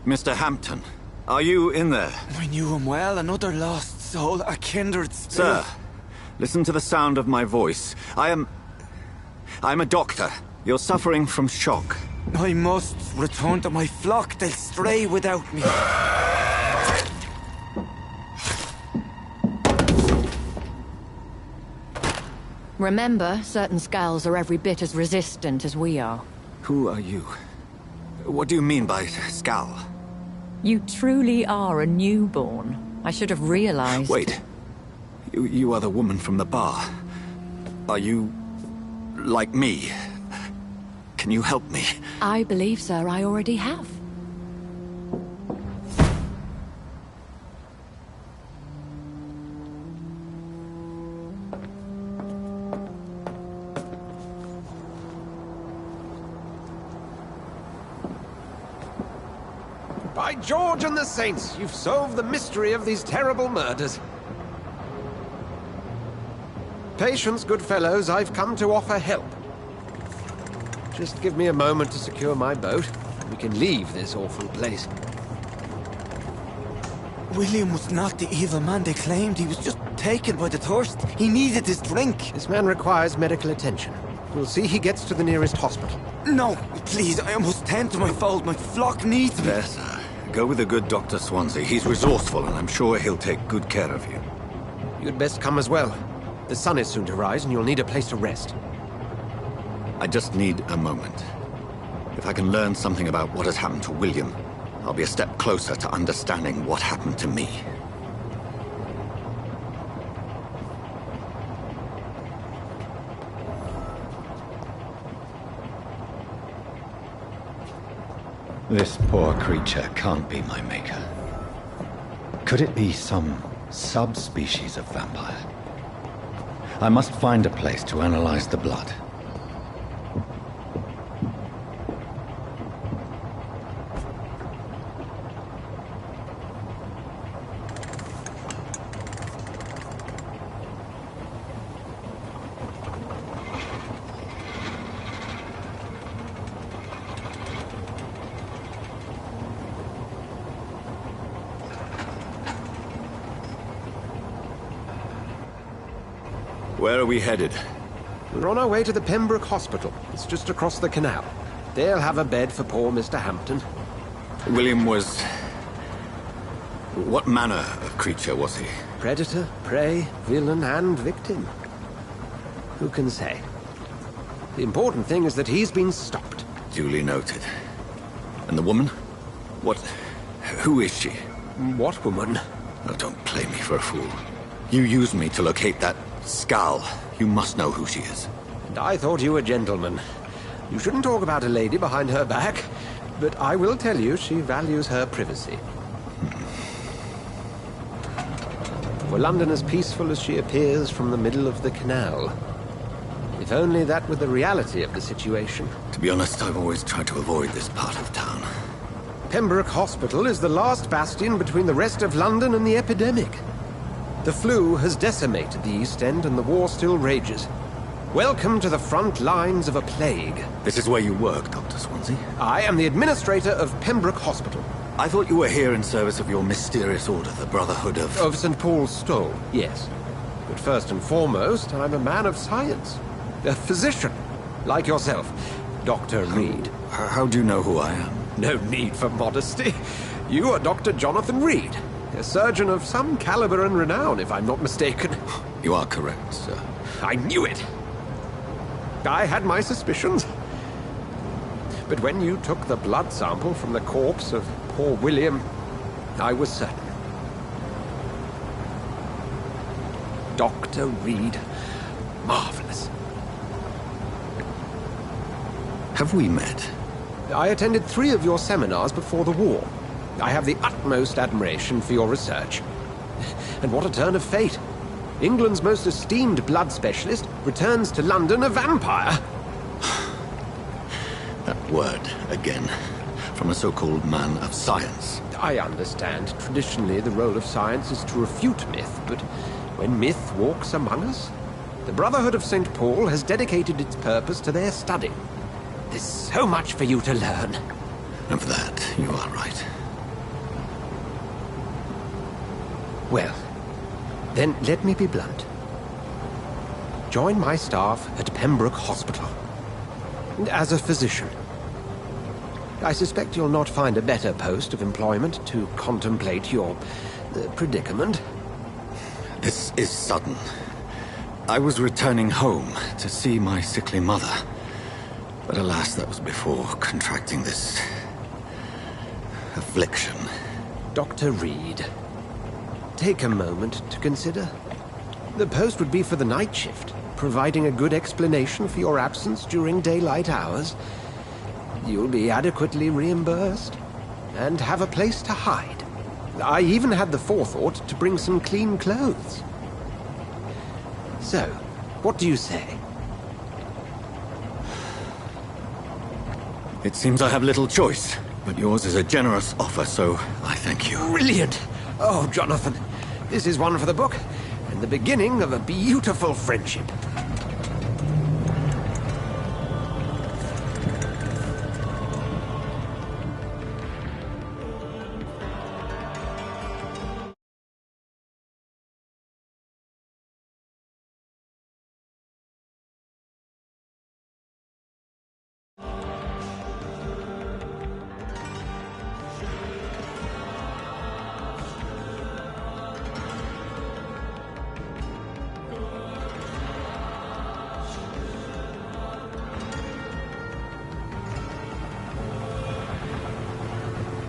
S10: Mr. Hampton, are you in there?
S7: I knew him well, another lost soul, a kindred spirit.
S10: Sir, listen to the sound of my voice. I'm a doctor. You're suffering from shock.
S7: I must return to my flock. They'll stray without me.
S14: Remember, certain skulls are every bit as resistant as we are.
S10: Who are you? What do you mean by Skal?
S14: You truly are a newborn. I should have realized.
S10: Wait. You are the woman from the bar. Are you... like me? Can you help me?
S14: I believe, sir, I already have.
S6: By George and the Saints, you've solved the mystery of these terrible murders. Patience, good fellows, I've come to offer help. Just give me a moment to secure my boat, and we can leave this awful place.
S7: William was not the evil man they claimed. He was just taken by the thirst. He needed his drink.
S6: This man requires medical attention. We'll see he gets to the nearest hospital.
S7: No, please, I must tend to my fold. My flock needs me.
S10: There, sir. Go with the good Dr. Swansea. He's resourceful, and I'm sure he'll take good care of you.
S6: You'd best come as well. The sun is soon to rise, and you'll need a place to rest.
S10: I just need a moment. If I can learn something about what has happened to William, I'll be a step closer to understanding what happened to me.
S4: This poor creature can't be my maker. Could it be some subspecies of vampire? I must find a place to analyze the blood.
S10: Where are we headed?
S6: We're on our way to the Pembroke Hospital. It's just across the canal. They'll have a bed for poor Mr. Hampton.
S10: William was... What manner of creature was he?
S6: Predator, prey, villain, and victim. Who can say? The important thing is that he's been stopped.
S10: Duly noted. And the woman? What... Who is she?
S6: What woman?
S10: Oh, don't play me for a fool. You used me to locate that skull. You must know who she is.
S6: And I thought you a gentleman. You shouldn't talk about a lady behind her back, but I will tell you she values her privacy. Were London as peaceful as she appears from the middle of the canal? If only that were the reality of the situation.
S10: To be honest, I've always tried to avoid this part of town.
S6: Pembroke Hospital is the last bastion between the rest of London and the epidemic. The flu has decimated the East End and the war still rages. Welcome to the front lines of a plague.
S10: This is where you work, Dr. Swansea?
S6: I am the administrator of Pembroke Hospital.
S10: I thought you were here in service of your mysterious order, the Brotherhood of...
S6: Of St. Paul's Stole, yes. But first and foremost, I'm a man of science. A physician, like yourself, Dr. Reed.
S10: How do you know who I am?
S6: No need for modesty. You are Dr. Jonathan Reed, a surgeon of some caliber and renown, if I'm not mistaken.
S10: You are correct, sir.
S6: I knew it! I had my suspicions. But when you took the blood sample from the corpse of poor William, I was certain. Dr. Reed. Marvelous.
S10: Have we met?
S6: I attended 3 of your seminars before the war. I have the utmost admiration for your research. And what a turn of fate. England's most esteemed blood specialist returns to London a vampire.
S10: That word, again, from a so-called man of science.
S6: I understand. Traditionally, the role of science is to refute myth, but when myth walks among us, the Brotherhood of St. Paul has dedicated its purpose to their study. There's so much for you to learn.
S10: And for that, you are right.
S6: Well, then let me be blunt. Join my staff at Pembroke Hospital. As a physician. I suspect you'll not find a better post of employment to contemplate your predicament.
S10: This is sudden. I was returning home to see my sickly mother. But alas, that was before contracting this... affliction.
S6: Dr. Reed, take a moment to consider. The post would be for the night shift, providing a good explanation for your absence during daylight hours. You'll be adequately reimbursed, and have a place to hide. I even had the forethought to bring some clean clothes. So, what do you say?
S10: It seems I have little choice, but yours is a generous offer, so I thank you.
S6: Brilliant! Oh, Jonathan, this is one for the book, and the beginning of a beautiful friendship.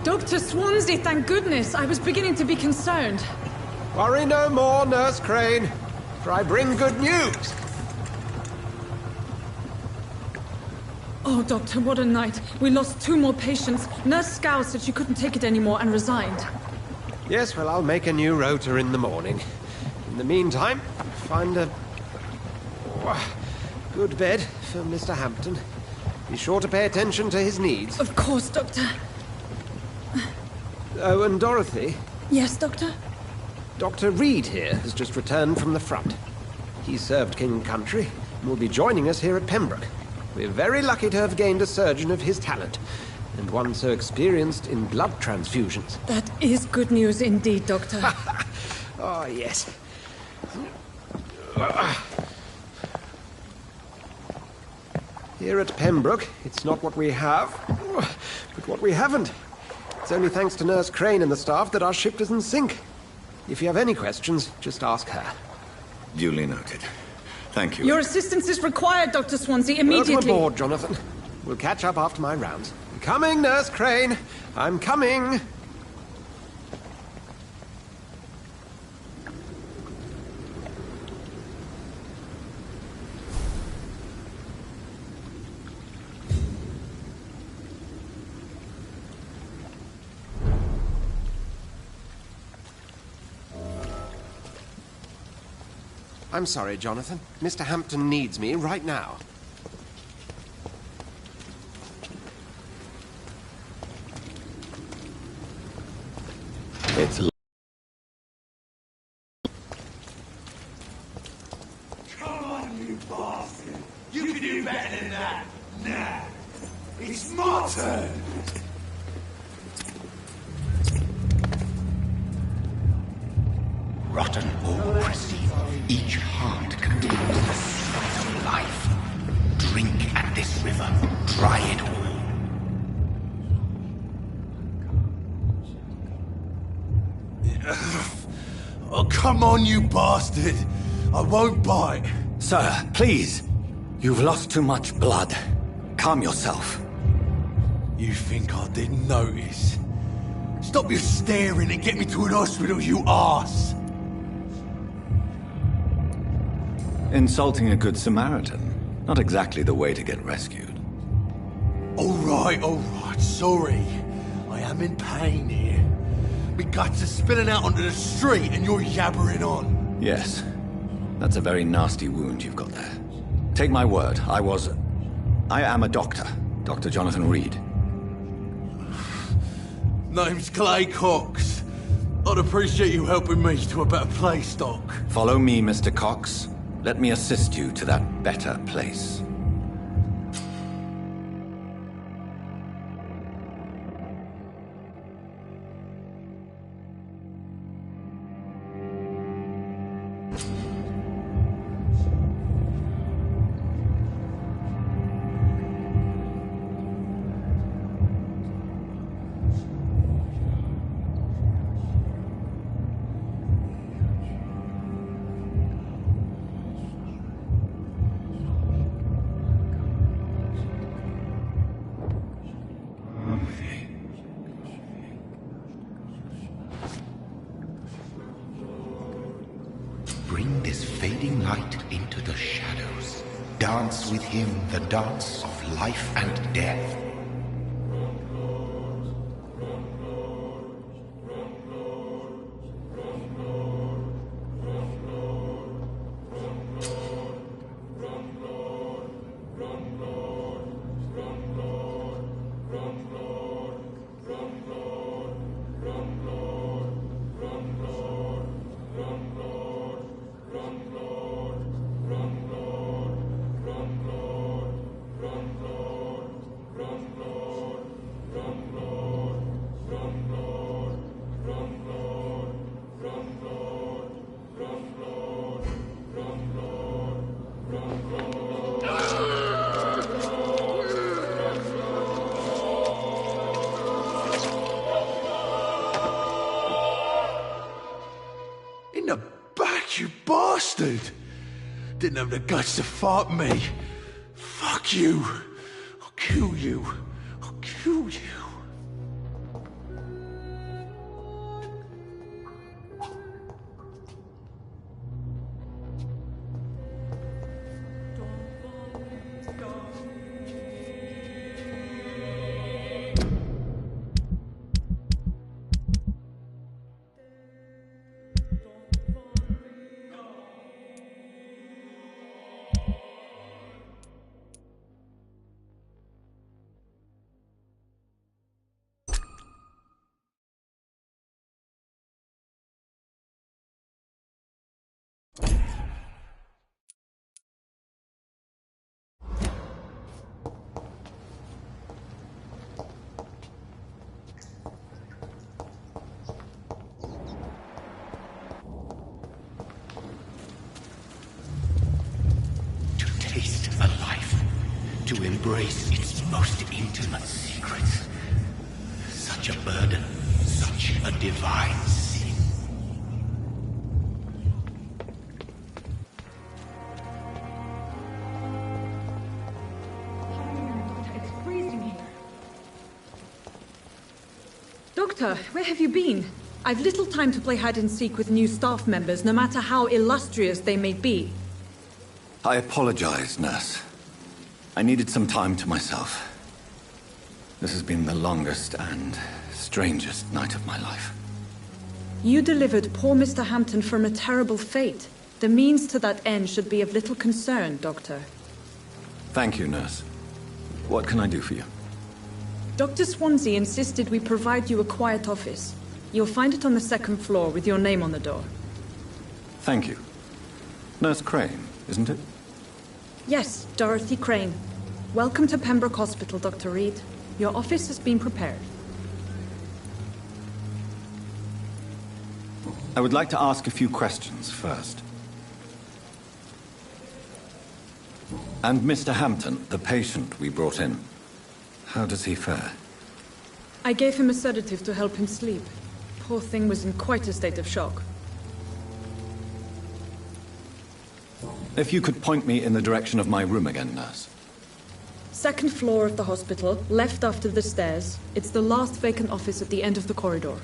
S15: Dr. Swansea, thank goodness. I was beginning to be concerned.
S6: Worry no more, Nurse Crane, for I bring good news.
S15: Oh, Doctor, what a night. We lost 2 more patients. Nurse Scow said she couldn't take it anymore and resigned.
S6: Yes, well, I'll make a new rota in the morning. In the meantime, find a good bed for Mr. Hampton. Be sure to pay attention to his needs.
S15: Of course, Doctor.
S6: Oh, and Dorothy?
S15: Yes, Doctor?
S6: Dr. Reed here has just returned from the front. He served King and Country and will be joining us here at Pembroke. We're very lucky to have gained a surgeon of his talent, and one so experienced in blood transfusions.
S15: That is good news indeed, Doctor.
S6: Oh, yes. Here at Pembroke, it's not what we have, but what we haven't. It's only thanks to Nurse Crane and the staff that our ship doesn't sink. If you have any questions, just ask her.
S10: Duly noted. Thank you.
S15: Your assistance is required, Dr. Swansea, immediately.
S6: Welcome aboard, Jonathan. We'll catch up after my rounds. I'm coming, Nurse Crane. I'm coming. I'm sorry, Jonathan. Mr. Hampton needs me right now.
S10: It's...
S13: Come on, you bastard! You can do better than that! Nah! It's my turn!
S2: Rotten bureaucracy. Each heart contains the sweat of life. Drink at this river. Dry it all.
S13: Oh, come on, you bastard! I won't bite.
S10: Sir, please. You've lost too much blood. Calm yourself.
S13: You think I didn't notice? Stop your staring and get me to an hospital, you arse!
S10: Insulting a good Samaritan. Not exactly the way to get rescued.
S13: Alright, sorry. I am in pain here. My guts are spilling out onto the street and you're yabbering on.
S10: Yes. That's a very nasty wound you've got there. Take my word, I am a doctor. Dr. Jonathan Reed.
S13: Name's Clay Cox. I'd appreciate you helping me to a better place, Doc.
S10: Follow me, Mr. Cox. Let me assist you to that better place.
S2: Bring this fading light into the shadows. Dance with him the dance of life and death.
S13: In the back, you bastard! Didn't have the guts to fight me. Fuck you. I'll kill you. I'll kill you.
S1: to embrace its most intimate secrets. Such a burden, such a divine sin.
S15: It's freezing here. Doctor, where have you been? I've little time to play hide and seek with new staff members, no matter how illustrious they may be.
S10: I apologize, nurse. I needed some time to myself. This has been the longest and strangest night of my life.
S15: You delivered poor Mr. Hampton from a terrible fate. The means to that end should be of little concern, Doctor.
S10: Thank you, nurse. What can I do for you?
S15: Dr. Swansea insisted we provide you a quiet office. You'll find it on the second floor with your name on the door.
S10: Thank you. Nurse Crane, isn't it?
S15: Yes, Dorothy Crane. Welcome to Pembroke Hospital, Dr. Reed. Your office has been prepared.
S10: I would like to ask a few questions first. And Mr. Hampton, the patient we brought in, how does he fare?
S15: I gave him a sedative to help him sleep. Poor thing was in quite a state of shock.
S10: If you could point me in the direction of my room again, nurse.
S15: Second floor of the hospital, left after the stairs. It's the last vacant office at the end of the corridor.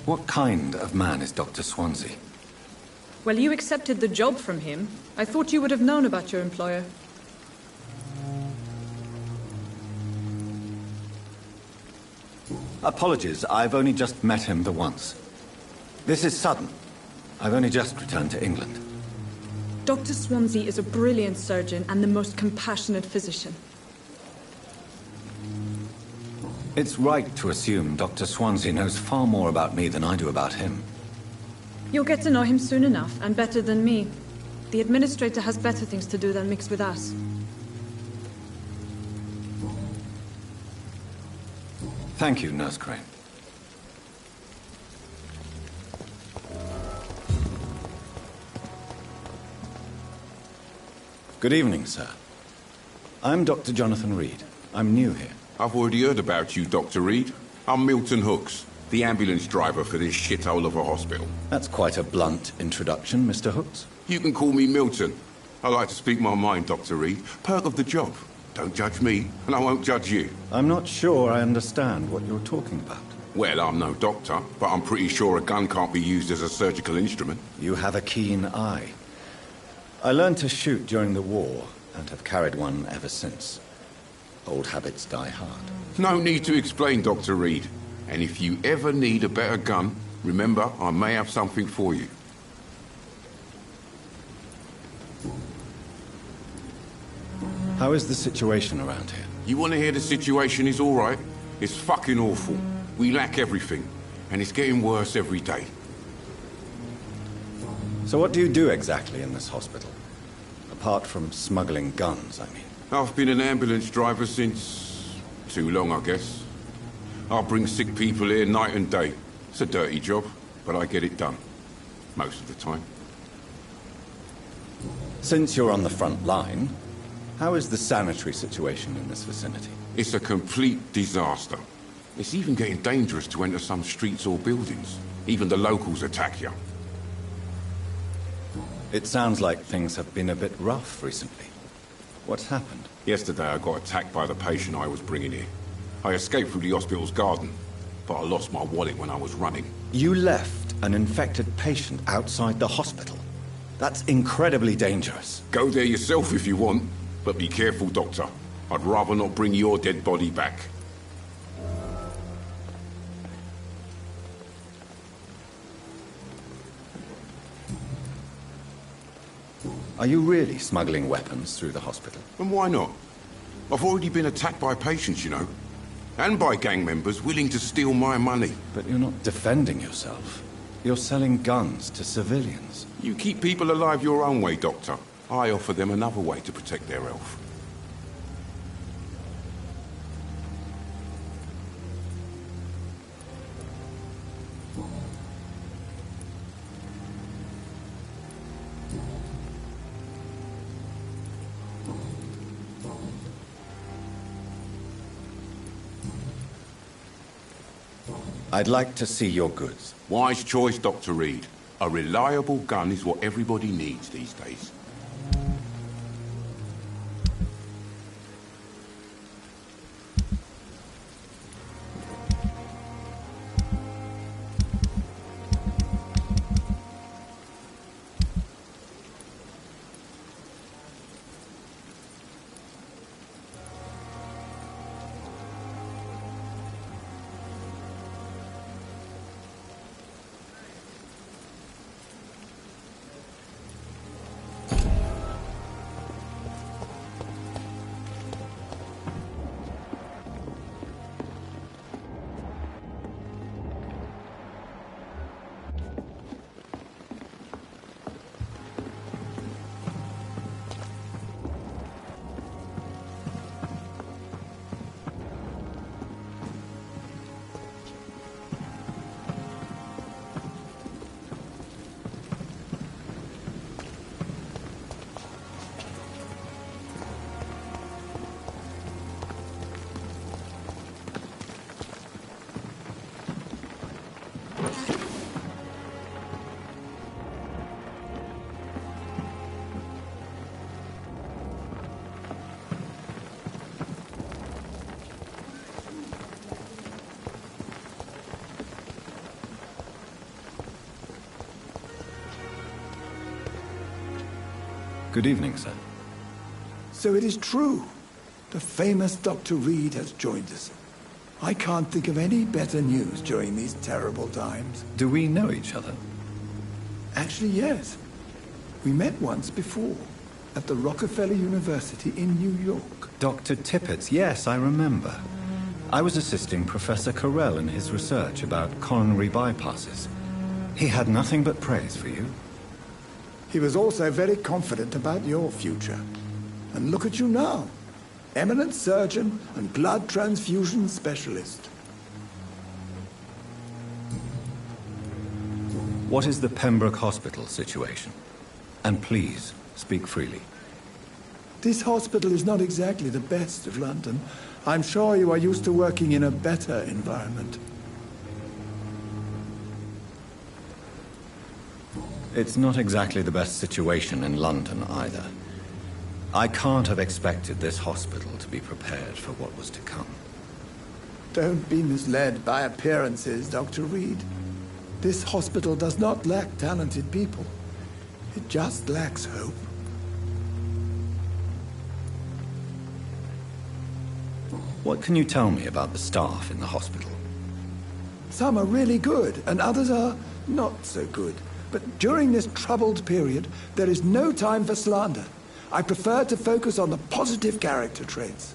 S10: What kind of man is Dr. Swansea?
S15: Well, you accepted the job from him. I thought you would have known about your employer.
S10: Apologies, I've only just met him the once. This is sudden. I've only just returned to England.
S15: Dr. Swansea is a brilliant surgeon and the most compassionate physician.
S10: It's right to assume Dr. Swansea knows far more about me than I do about him.
S15: You'll get to know him soon enough, and better than me. The administrator has better things to do than mix with us.
S10: Thank you, Nurse Crane. Good evening, sir. I'm Dr. Jonathan Reed. I'm new here.
S16: I've already heard about you, Dr. Reed. I'm Milton Hooks, the ambulance driver for this shithole of a hospital.
S10: That's quite a blunt introduction, Mr. Hooks.
S16: You can call me Milton. I like to speak my mind, Dr. Reed. Perk of the job. Don't judge me, and I won't judge you.
S10: I'm not sure I understand what you're talking about.
S16: Well, I'm no doctor, but I'm pretty sure a gun can't be used as a surgical instrument.
S10: You have a keen eye. I learned to shoot during the war, and have carried one ever since. Old habits die hard.
S16: No need to explain, Dr. Reed. And if you ever need a better gun, remember, I may have something for you.
S10: How is the situation around here?
S16: You want to hear the situation is all right? It's fucking awful. We lack everything, and it's getting worse every day.
S10: So what do you do exactly in this hospital? Apart from smuggling guns, I mean.
S16: I've been an ambulance driver since... too long, I guess. I bring sick people here night and day. It's a dirty job, but I get it done. Most of the time.
S10: Since you're on the front line, how is the sanitary situation in this vicinity?
S16: It's a complete disaster. It's even getting dangerous to enter some streets or buildings. Even the locals attack you.
S10: It sounds like things have been a bit rough recently. What's happened?
S16: Yesterday I got attacked by the patient I was bringing here. I escaped through the hospital's garden, but I lost my wallet when I was running.
S10: You left an infected patient outside the hospital? That's incredibly dangerous.
S16: Go there yourself if you want, but be careful, Doctor. I'd rather not bring your dead body back.
S10: Are you really smuggling weapons through the hospital?
S16: And why not? I've already been attacked by patients, you know. And by gang members willing to steal my money.
S10: But you're not defending yourself. You're selling guns to civilians.
S16: You keep people alive your own way, Doctor. I offer them another way to protect their health.
S10: I'd like to see your goods.
S16: Wise choice, Dr. Reed. A reliable gun is what everybody needs these days.
S4: Good evening, sir.
S13: So it is true. The famous Dr. Reed has joined us. I can't think of any better news during these terrible times.
S4: Do we know each other?
S13: Actually, yes. We met once before, at the Rockefeller University in New York.
S4: Dr. Tippett, yes, I remember. I was assisting Professor Carell in his research about coronary bypasses. He had nothing but praise for you.
S13: He was also very confident about your future. And look at you now. Eminent surgeon and blood transfusion specialist.
S4: What is the Pembroke Hospital situation? And please, speak freely.
S13: This hospital is not exactly the best of London. I'm sure you are used to working in a better environment.
S4: It's not exactly the best situation in London either. I can't have expected this hospital to be prepared for what was to come.
S13: Don't be misled by appearances, Dr. Reed. This hospital does not lack talented people. It just lacks hope.
S4: What can you tell me about the staff in the hospital?
S13: Some are really good, and others are not so good. But during this troubled period, there is no time for slander. I prefer to focus on the positive character traits.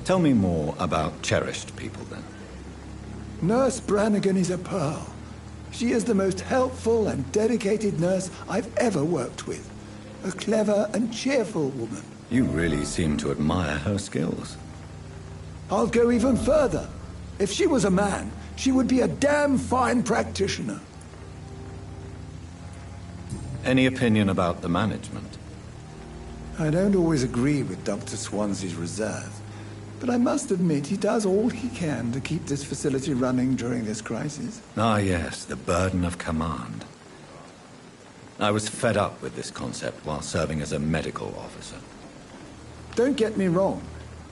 S4: Tell me more about cherished people, then.
S13: Nurse Brannigan is a pearl. She is the most helpful and dedicated nurse I've ever worked with. A clever and cheerful woman.
S4: You really seem to admire her skills.
S13: I'll go even further. If she was a man, she would be a damn fine practitioner.
S4: Any opinion about the management?
S13: I don't always agree with Dr. Swansea's reserve, but I must admit he does all he can to keep this facility running during this crisis.
S4: Ah, yes, the burden of command. I was fed up with this concept while serving as a medical officer.
S13: Don't get me wrong.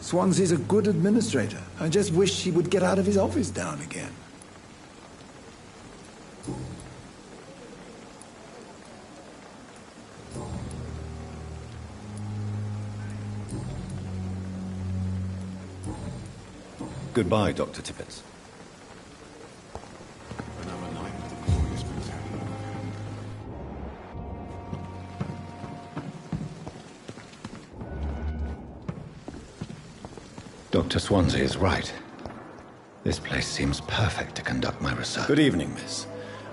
S13: Swansea's a good administrator. I just wish he would get out of his office now and again.
S4: Goodbye, Dr. Tippett. Dr. Swansea is right. This place seems perfect to conduct my research. Good evening, miss.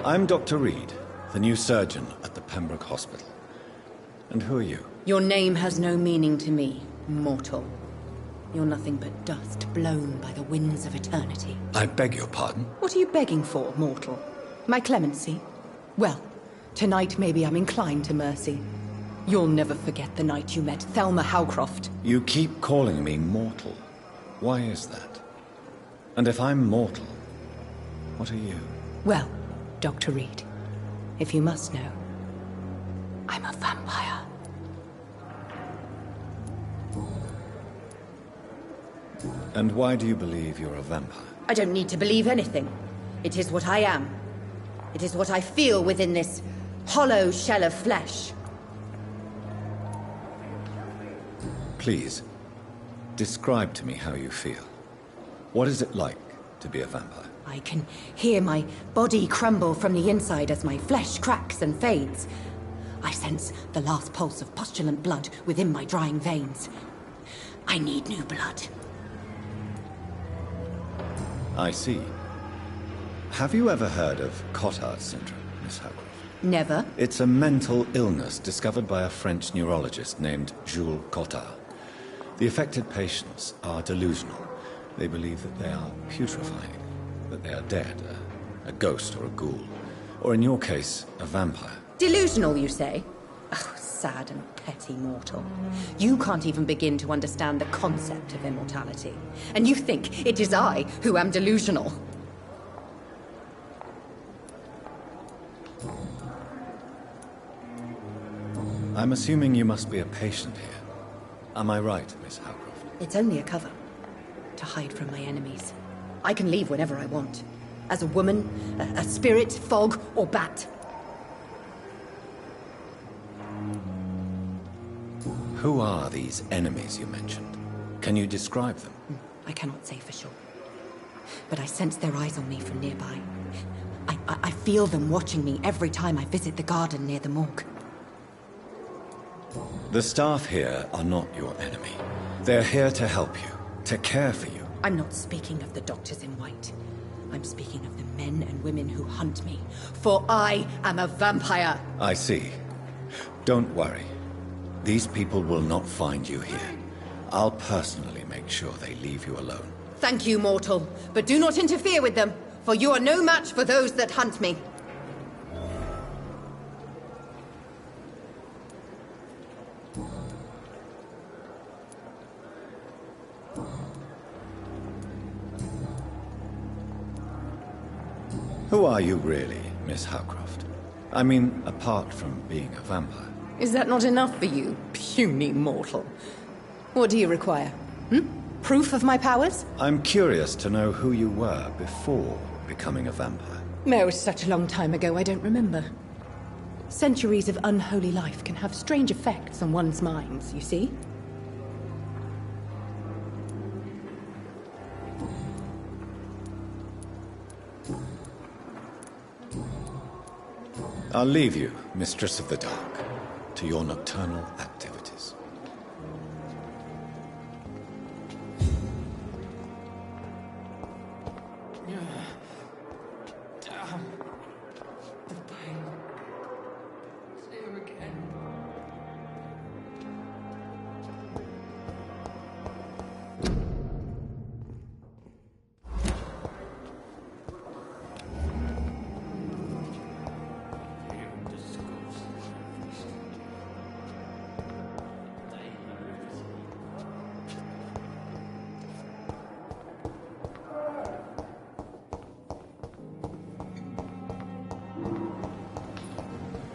S4: I'm Dr. Reed, the new surgeon at the Pembroke Hospital. And who are you?
S17: Your name has no meaning to me, mortal. You're nothing but dust blown by the winds of eternity.
S4: I beg your pardon?
S17: What are you begging for, mortal? My clemency? Well, tonight maybe I'm inclined to mercy. You'll never forget the night you met Thelma Howcroft.
S4: You keep calling me mortal. Why is that? And if I'm mortal, what are you?
S17: Well, Dr. Reed, if you must know, I'm a vampire.
S4: And why do you believe you're a vampire?
S17: I don't need to believe anything. It is what I am. It is what I feel within this hollow shell of flesh.
S4: Please, describe to me how you feel. What is it like to be a vampire?
S17: I can hear my body crumble from the inside as my flesh cracks and fades. I sense the last pulse of postulant blood within my drying veins. I need new blood.
S4: I see. Have you ever heard of Cotard syndrome, Miss Howcroft?
S17: Never.
S4: It's a mental illness discovered by a French neurologist named Jules Cotard. The affected patients are delusional. They believe that they are putrefying, that they are dead, a ghost or a ghoul, or in your case, a vampire.
S17: Delusional, you say? Oh, sad and petty mortal. You can't even begin to understand the concept of immortality. And you think it is I who am delusional.
S4: I'm assuming you must be a patient here. Am I right, Miss Howcroft?
S17: It's only a cover. To hide from my enemies. I can leave whenever I want. As a woman, a spirit, fog, or bat.
S4: Who are these enemies you mentioned? Can you describe them?
S17: I cannot say for sure. But I sense their eyes on me from nearby. I feel them watching me every time I visit the garden near the morgue.
S4: The staff here are not your enemy. They're here to help you, to care for you.
S17: I'm not speaking of the doctors in white. I'm speaking of the men and women who hunt me. For I am a vampire!
S4: I see. Don't worry. These people will not find you here. I'll personally make sure they leave you alone.
S17: Thank you, mortal. But do not interfere with them, for you are no match for those that hunt me.
S4: Who are you really, Miss Howcroft? I mean, apart from being a vampire.
S17: Is that not enough for you, puny mortal? What do you require? Proof of my powers?
S4: I'm curious to know who you were before becoming a vampire.
S17: It was such a long time ago, I don't remember. Centuries of unholy life can have strange effects on one's minds, you see?
S4: I'll leave you, Mistress of the Dark, to your nocturnal activities.
S12: Damn. The pain. It's here again.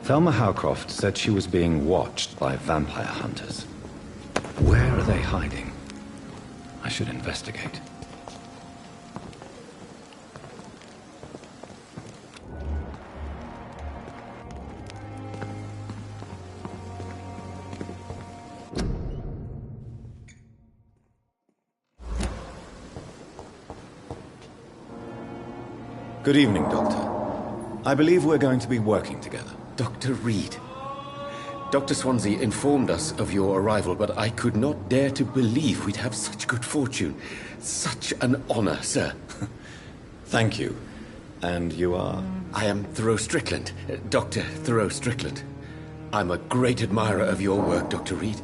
S4: Thelma Howcroft said she was being watched by vampire hunters. Where are they hiding? I should investigate. Good evening, Doctor. I believe we're going to be working together.
S1: Dr. Reed. Dr. Swansea informed us of your arrival, but I could not dare to believe we'd have such good fortune. Such an honor, sir.
S4: Thank you. And you are?
S1: I am Thoreau Strickland, Dr. Thoreau Strickland. I'm a great admirer of your work, Dr. Reed.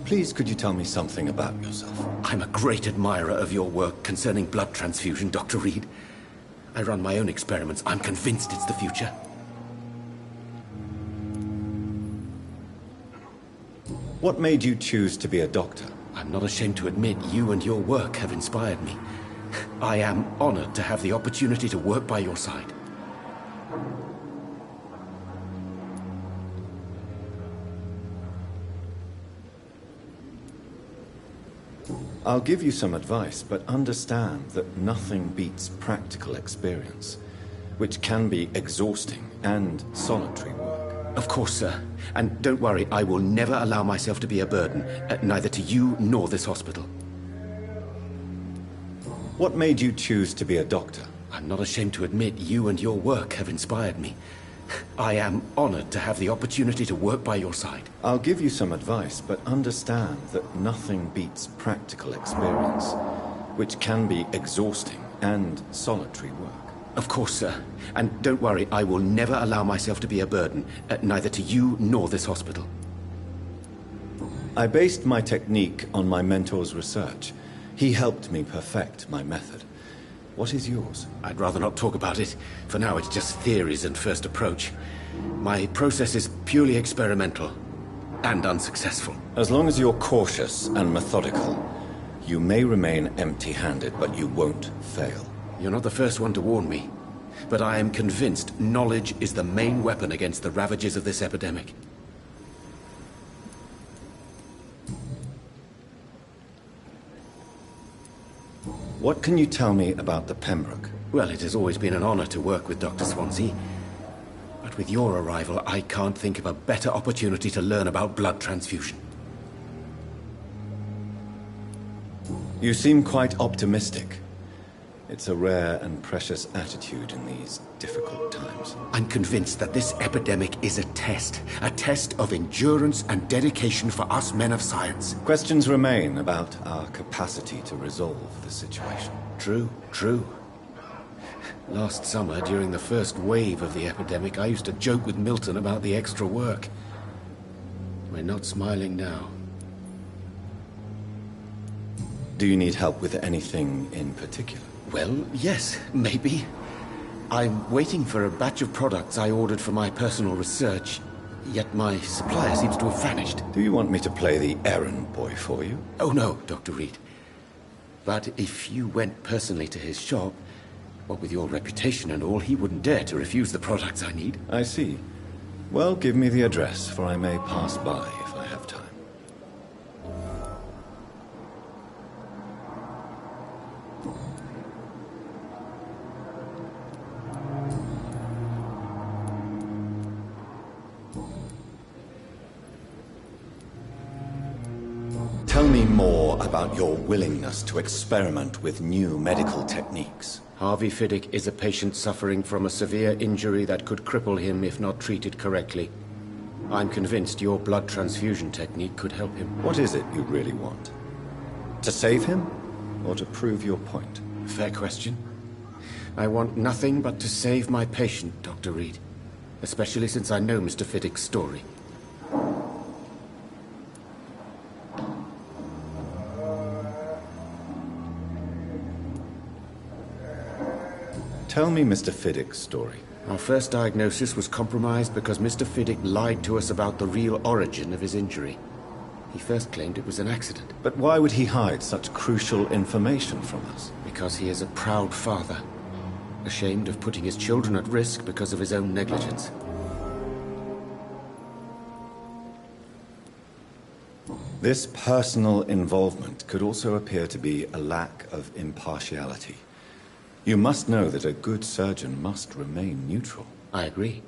S4: Please, could you tell me something about yourself?
S1: I'm a great admirer of your work concerning blood transfusion, Dr. Reed. I run my own experiments. I'm convinced it's the future.
S4: What made you choose to be a doctor?
S8: I'm not ashamed to admit you and your work have inspired me. I am honored to have the opportunity to work by your side.
S4: I'll give you some advice, but understand that nothing beats practical experience, which can be exhausting and solitary work.
S8: Of course, sir. And don't worry, I will never allow myself to be a burden, neither to you nor this hospital.
S4: What made you choose to be a doctor?
S8: I'm not ashamed to admit you and your work have inspired me. I am honored to have the opportunity to work by your side.
S4: I'll give you some advice, but understand that nothing beats practical experience, which can be exhausting and solitary work.
S8: Of course, sir. And don't worry, I will never allow myself to be a burden, neither to you nor this hospital.
S4: I based my technique on my mentor's research. He helped me perfect my method. What is yours?
S8: I'd rather not talk about it. For now, it's just theories and first approach. My process is purely experimental and unsuccessful.
S4: As long as you're cautious and methodical, you may remain empty-handed, but you won't fail.
S8: You're not the first one to warn me, but I am convinced knowledge is the main weapon against the ravages of this epidemic.
S4: What can you tell me about the Pembroke?
S8: Well, it has always been an honor to work with Dr. Swansea. But with your arrival, I can't think of a better opportunity to learn about blood transfusion.
S4: You seem quite optimistic. It's a rare and precious attitude in these difficult times.
S8: I'm convinced that this epidemic is a test of endurance and dedication for us men of science.
S4: Questions remain about our capacity to resolve the situation.
S8: True. Last summer, during the first wave of the epidemic, I used to joke with Milton about the extra work. We're not smiling now.
S4: Do you need help with anything in particular?
S8: Well, yes, maybe. I'm waiting for a batch of products I ordered for my personal research, yet my supplier seems to have vanished.
S4: Do you want me to play the errand boy for you?
S8: Oh no, Dr. Reed. But if you went personally to his shop, what with your reputation and all, he wouldn't dare to refuse the products I need.
S4: I see. Well, give me the address, for I may pass by if I have time. Tell me more about your willingness to experiment with new medical techniques.
S8: Harvey Fiddick is a patient suffering from a severe injury that could cripple him if not treated correctly. I'm convinced your blood transfusion technique could help him.
S4: What is it you really want? To save him, or to prove your point?
S8: Fair question. I want nothing but to save my patient, Dr. Reed. Especially since I know Mr. Fiddick's story.
S4: Tell me Mr. Fiddick's story.
S8: Our first diagnosis was compromised because Mr. Fiddick lied to us about the real origin of his injury. He first claimed it was an accident.
S4: But why would he hide such crucial information from us?
S8: Because he is a proud father, ashamed of putting his children at risk because of his own negligence.
S4: This personal involvement could also appear to be a lack of impartiality. You must know that a good surgeon must remain neutral.
S8: I agree.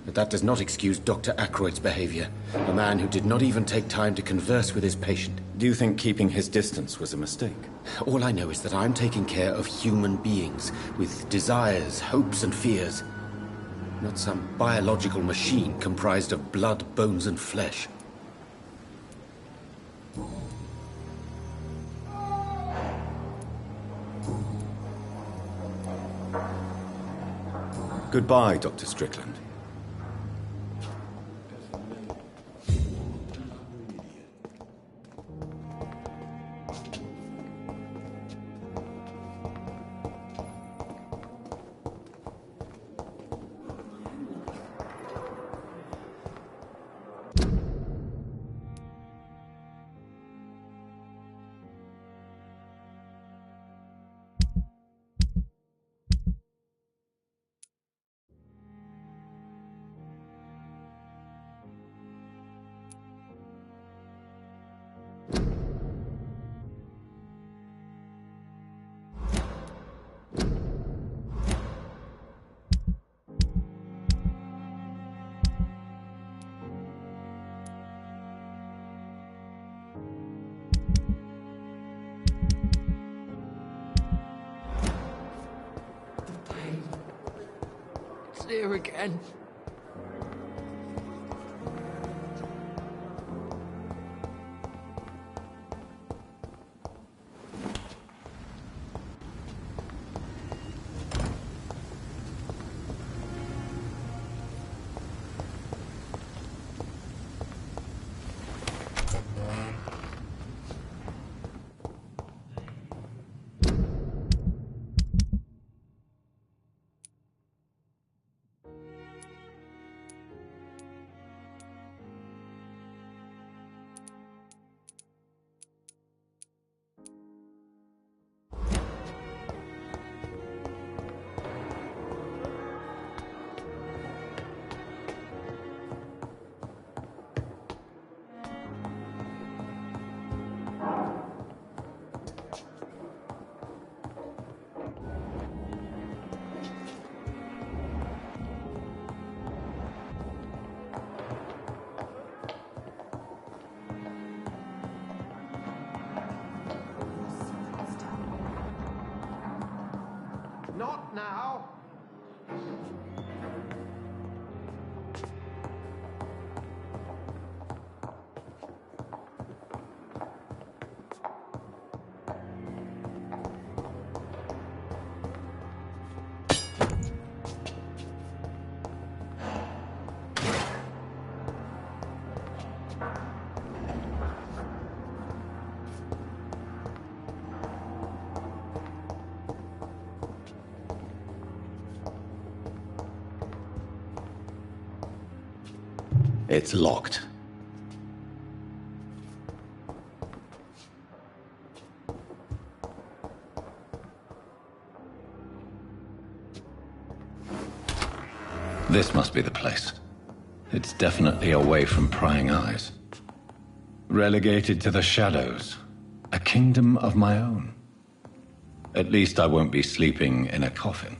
S8: But that does not excuse Dr. Ackroyd's behavior. A man who did not even take time to converse with his patient.
S4: Do you think keeping his distance was a mistake?
S8: All I know is that I'm taking care of human beings with desires, hopes, and fears. Not some biological machine comprised of blood, bones, and flesh.
S4: Goodbye, Dr. Strickland.
S12: See her again.
S6: Not now.
S4: It's locked. This must be the place. It's definitely away from prying eyes. Relegated to the shadows. A kingdom of my own. At least I won't be sleeping in a coffin.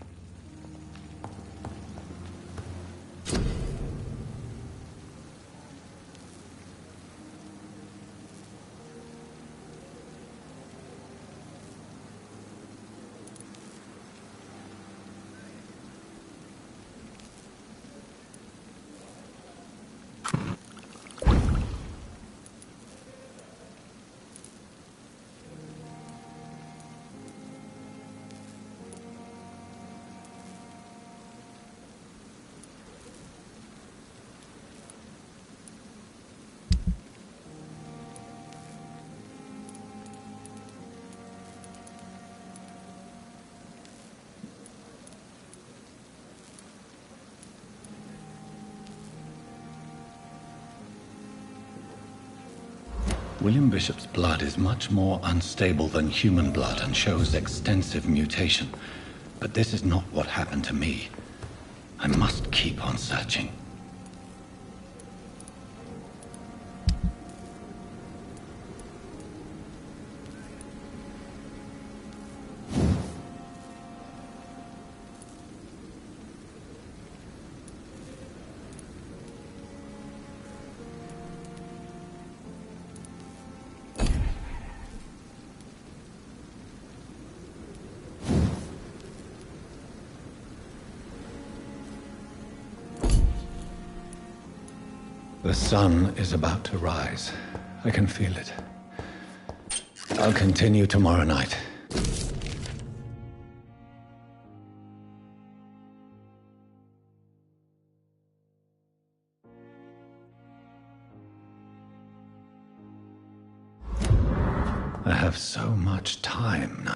S4: William Bishop's blood is much more unstable than human blood and shows extensive mutation. But this is not what happened to me. I must keep on searching. The sun is about to rise. I can feel it. I'll continue tomorrow night. I have so much time now.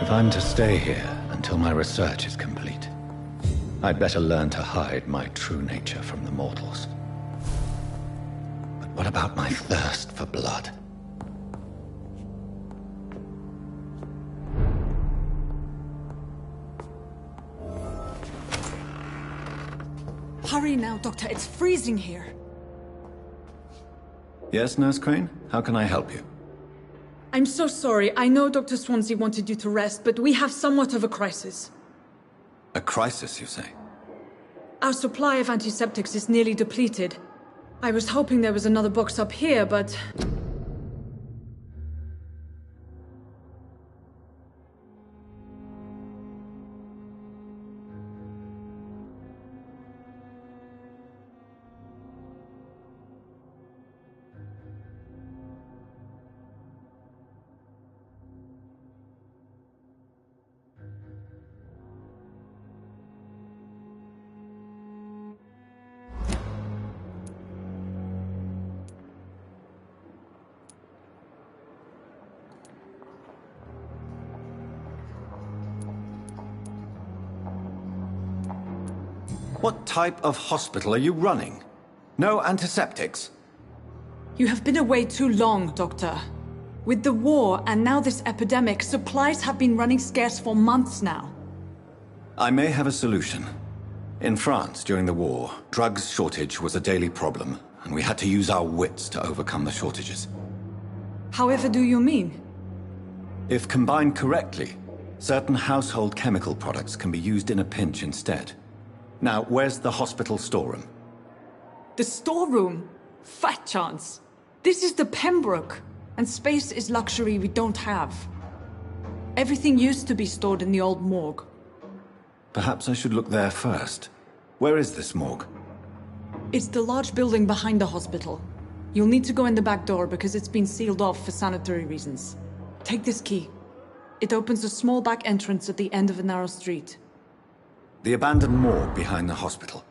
S4: If I'm to stay here until my research is complete, I'd better learn to hide my true nature from the mortals. But what about my thirst for blood?
S15: Hurry now, Doctor. It's freezing here.
S4: Yes, Nurse Crane? How can I help you?
S15: I'm so sorry. I know Dr. Swansea wanted you to rest, but we have somewhat of a crisis.
S4: A crisis, you say?
S15: Our supply of antiseptics is nearly depleted. I was hoping there was another box up here, but...
S4: What type of hospital are you running? No antiseptics?
S15: You have been away too long, Doctor. With the war and now this epidemic, supplies have been running scarce for months now.
S4: I may have a solution. In France, during the war, drugs shortage was a daily problem, and we had to use our wits to overcome the shortages.
S15: However do you mean?
S4: If combined correctly, certain household chemical products can be used in a pinch instead. Now, where's the hospital storeroom?
S15: The storeroom? Fat chance. This is the Pembroke, and space is luxury we don't have. Everything used to be stored in the old morgue.
S4: Perhaps I should look there first. Where is this morgue?
S15: It's the large building behind the hospital. You'll need to go in the back door because it's been sealed off for sanitary reasons. Take this key. It opens a small back entrance at the end of a narrow street.
S4: The abandoned morgue behind the hospital.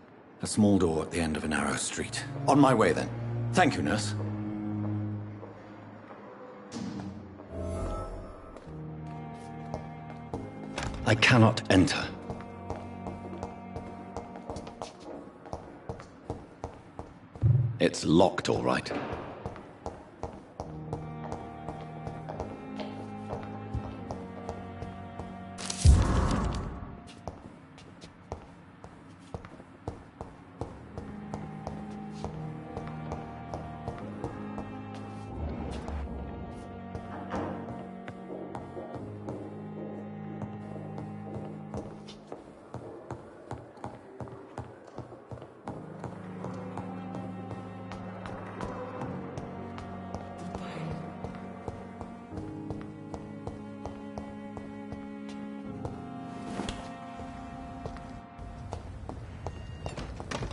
S4: A small door at the end of a narrow street. On my way, then. Thank you, nurse. I cannot enter. It's locked, all right.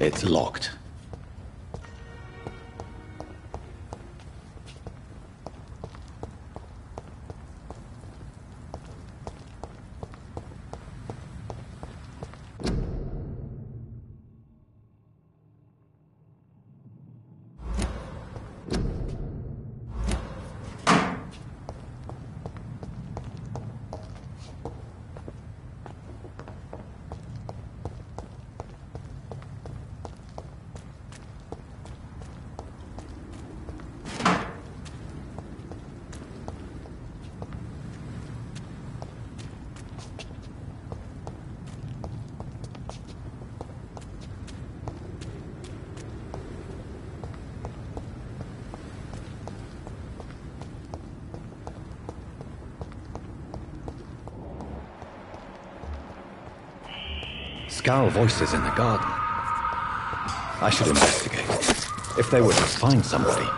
S4: It's locked. Scowl voices in the garden. I should investigate. If they were to find somebody.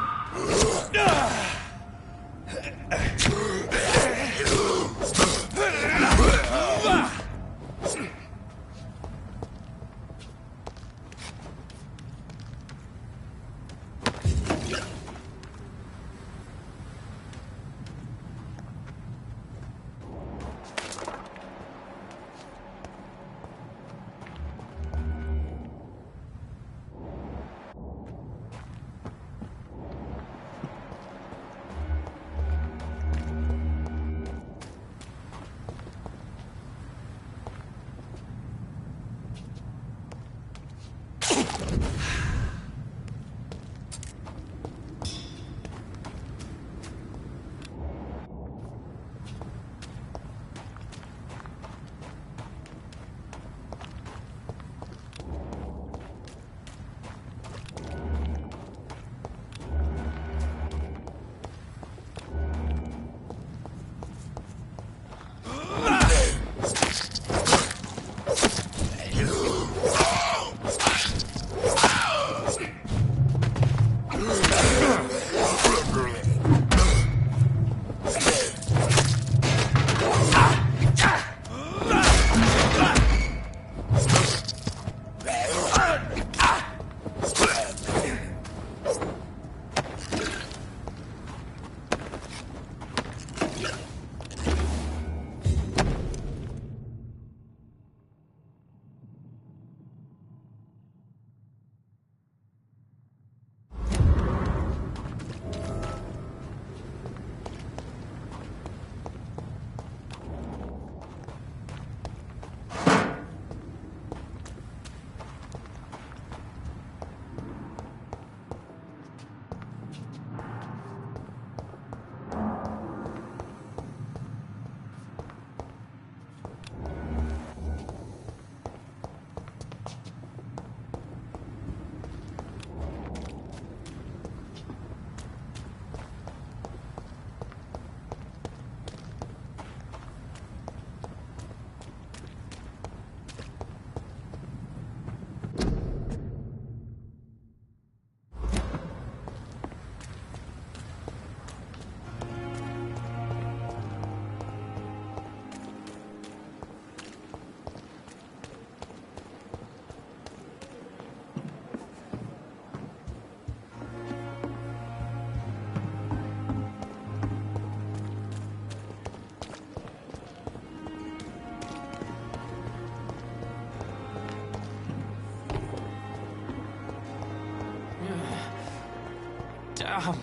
S12: Ow.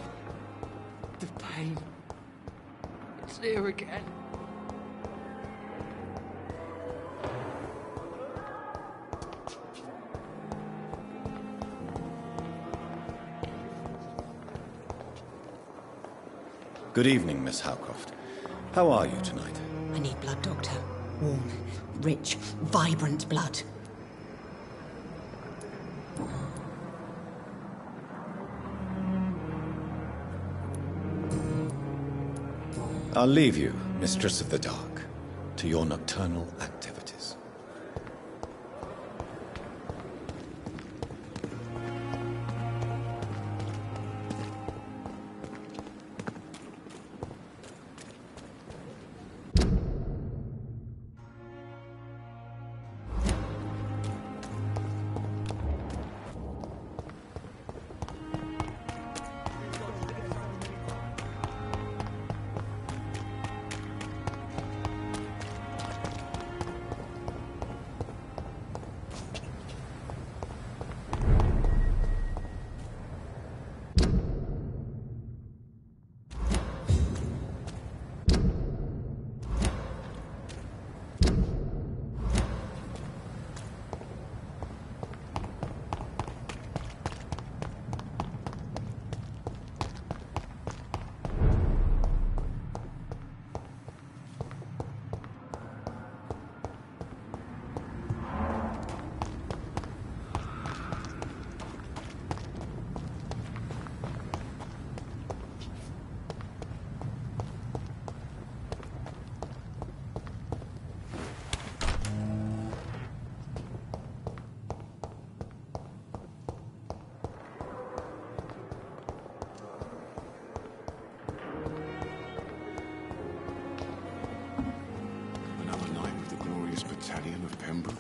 S12: The pain. It's here again.
S4: Good evening, Miss Howcroft. How are you tonight?
S17: I need blood, Doctor. Warm, rich, vibrant blood.
S4: I'll leave you, Mistress of the Dark, to your nocturnal activities.
S16: Battalion of Pembroke.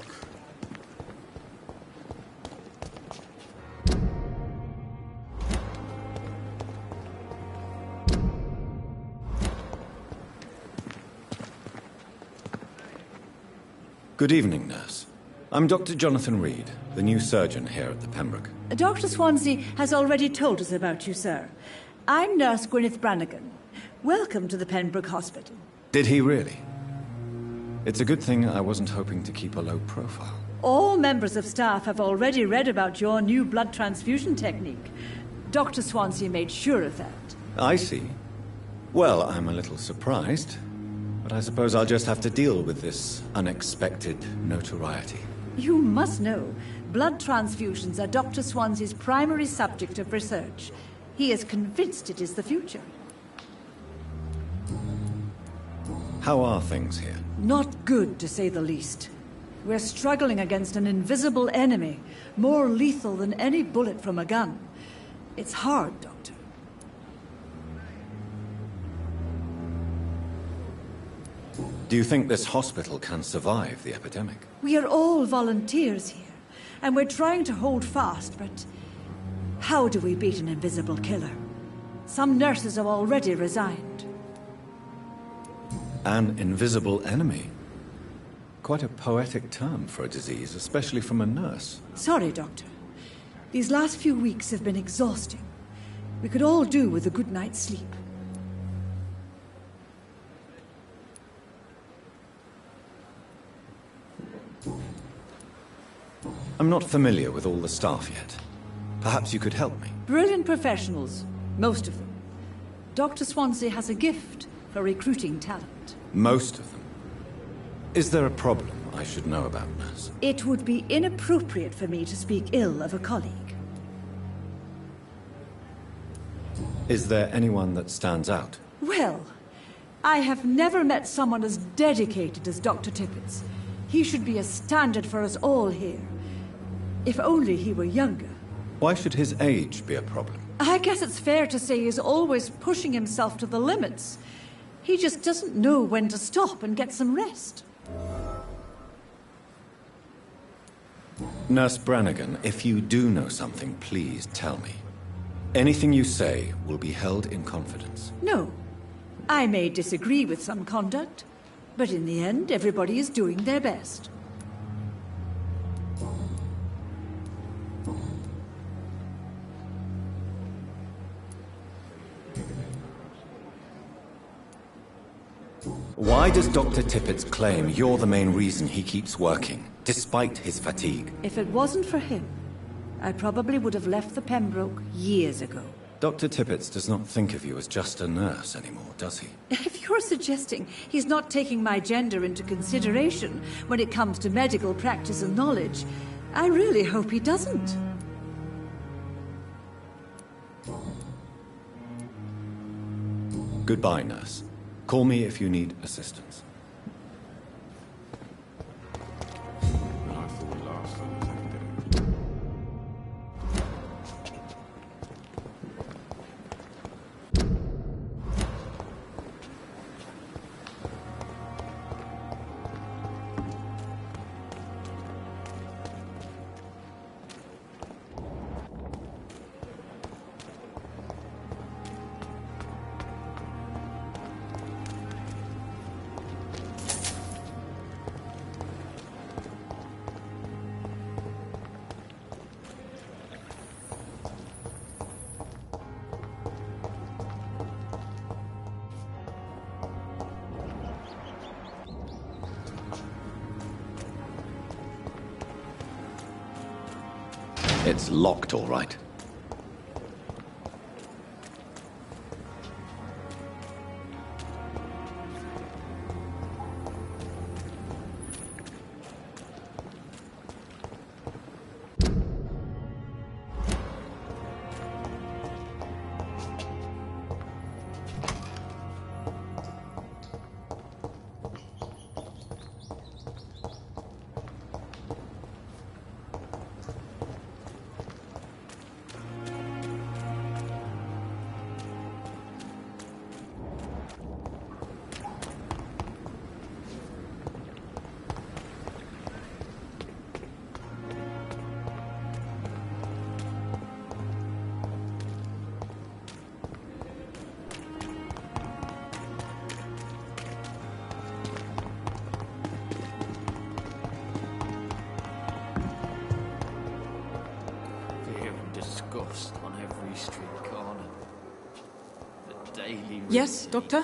S4: Good evening, nurse. I'm Dr. Jonathan Reed, the new surgeon here at the Pembroke.
S18: Dr. Swansea has already told us about you, sir. I'm Nurse Gwyneth Brannigan. Welcome to the Pembroke Hospital.
S4: Did he really? It's a good thing I wasn't hoping to keep a low profile.
S18: All members of staff have already read about your new blood transfusion technique. Dr. Swansea made sure of that.
S4: I see. Well, I'm a little surprised, but I suppose I'll just have to deal with this unexpected notoriety.
S18: You must know, blood transfusions are Dr. Swansea's primary subject of research. He is convinced it is the future.
S4: How are things here?
S18: Not good, to say the least. We're struggling against an invisible enemy, more lethal than any bullet from a gun. It's hard, Doctor.
S4: Do you think this hospital can survive the epidemic?
S18: We are all volunteers here, and we're trying to hold fast, but how do we beat an invisible killer? Some nurses have already resigned.
S4: An invisible enemy? Quite a poetic term for a disease, especially from a nurse.
S18: Sorry, Doctor. These last few weeks have been exhausting. We could all do with a good night's sleep.
S4: I'm not familiar with all the staff yet. Perhaps you could help me.
S18: Brilliant professionals, most of them. Dr. Swansea has a gift for recruiting talent.
S4: Most of them? Is there a problem I should know about, nurse?
S18: It would be inappropriate for me to speak ill of a colleague.
S4: Is there anyone that stands out?
S18: Well, I have never met someone as dedicated as Dr. Tippett's. He should be a standard for us all here. If only he were younger.
S4: Why should his age be a problem?
S18: I guess it's fair to say he's always pushing himself to the limits. He just doesn't know when to stop and get some rest.
S4: Nurse Brannigan, if you do know something, please tell me. Anything you say will be held in confidence.
S18: No. I may disagree with some conduct, but in the end, everybody is doing their best.
S4: Why does Dr. Tippett's claim you're the main reason he keeps working, despite his fatigue?
S18: If it wasn't for him, I probably would have left the Pembroke years ago.
S4: Dr. Tippett does not think of you as just a nurse anymore, does he?
S18: If you're suggesting he's not taking my gender into consideration when it comes to medical practice and knowledge, I really hope he doesn't.
S4: Goodbye, nurse. Call me if you need assistance. It's locked, all right.
S12: On every street corner. The daily...
S15: Yes, Doctor?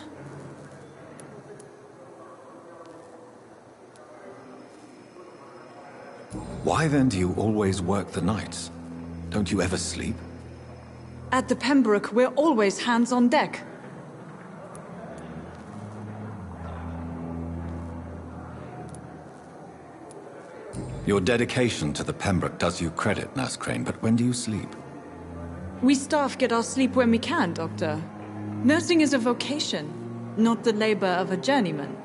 S4: Why then do you always work the nights? Don't you ever sleep?
S15: At the Pembroke, we're always hands on deck.
S4: Your dedication to the Pembroke does you credit, Nurse Crane, but when do you sleep?
S15: We staff get our sleep when we can, Doctor. Nursing is a vocation, not the labor of a journeyman.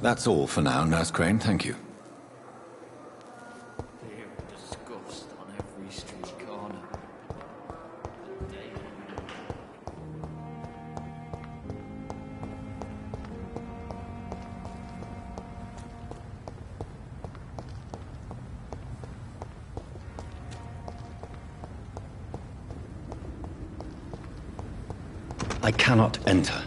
S4: That's all for now, Nurse Crane, thank you.
S12: Disgust on every street corner.
S4: I cannot enter.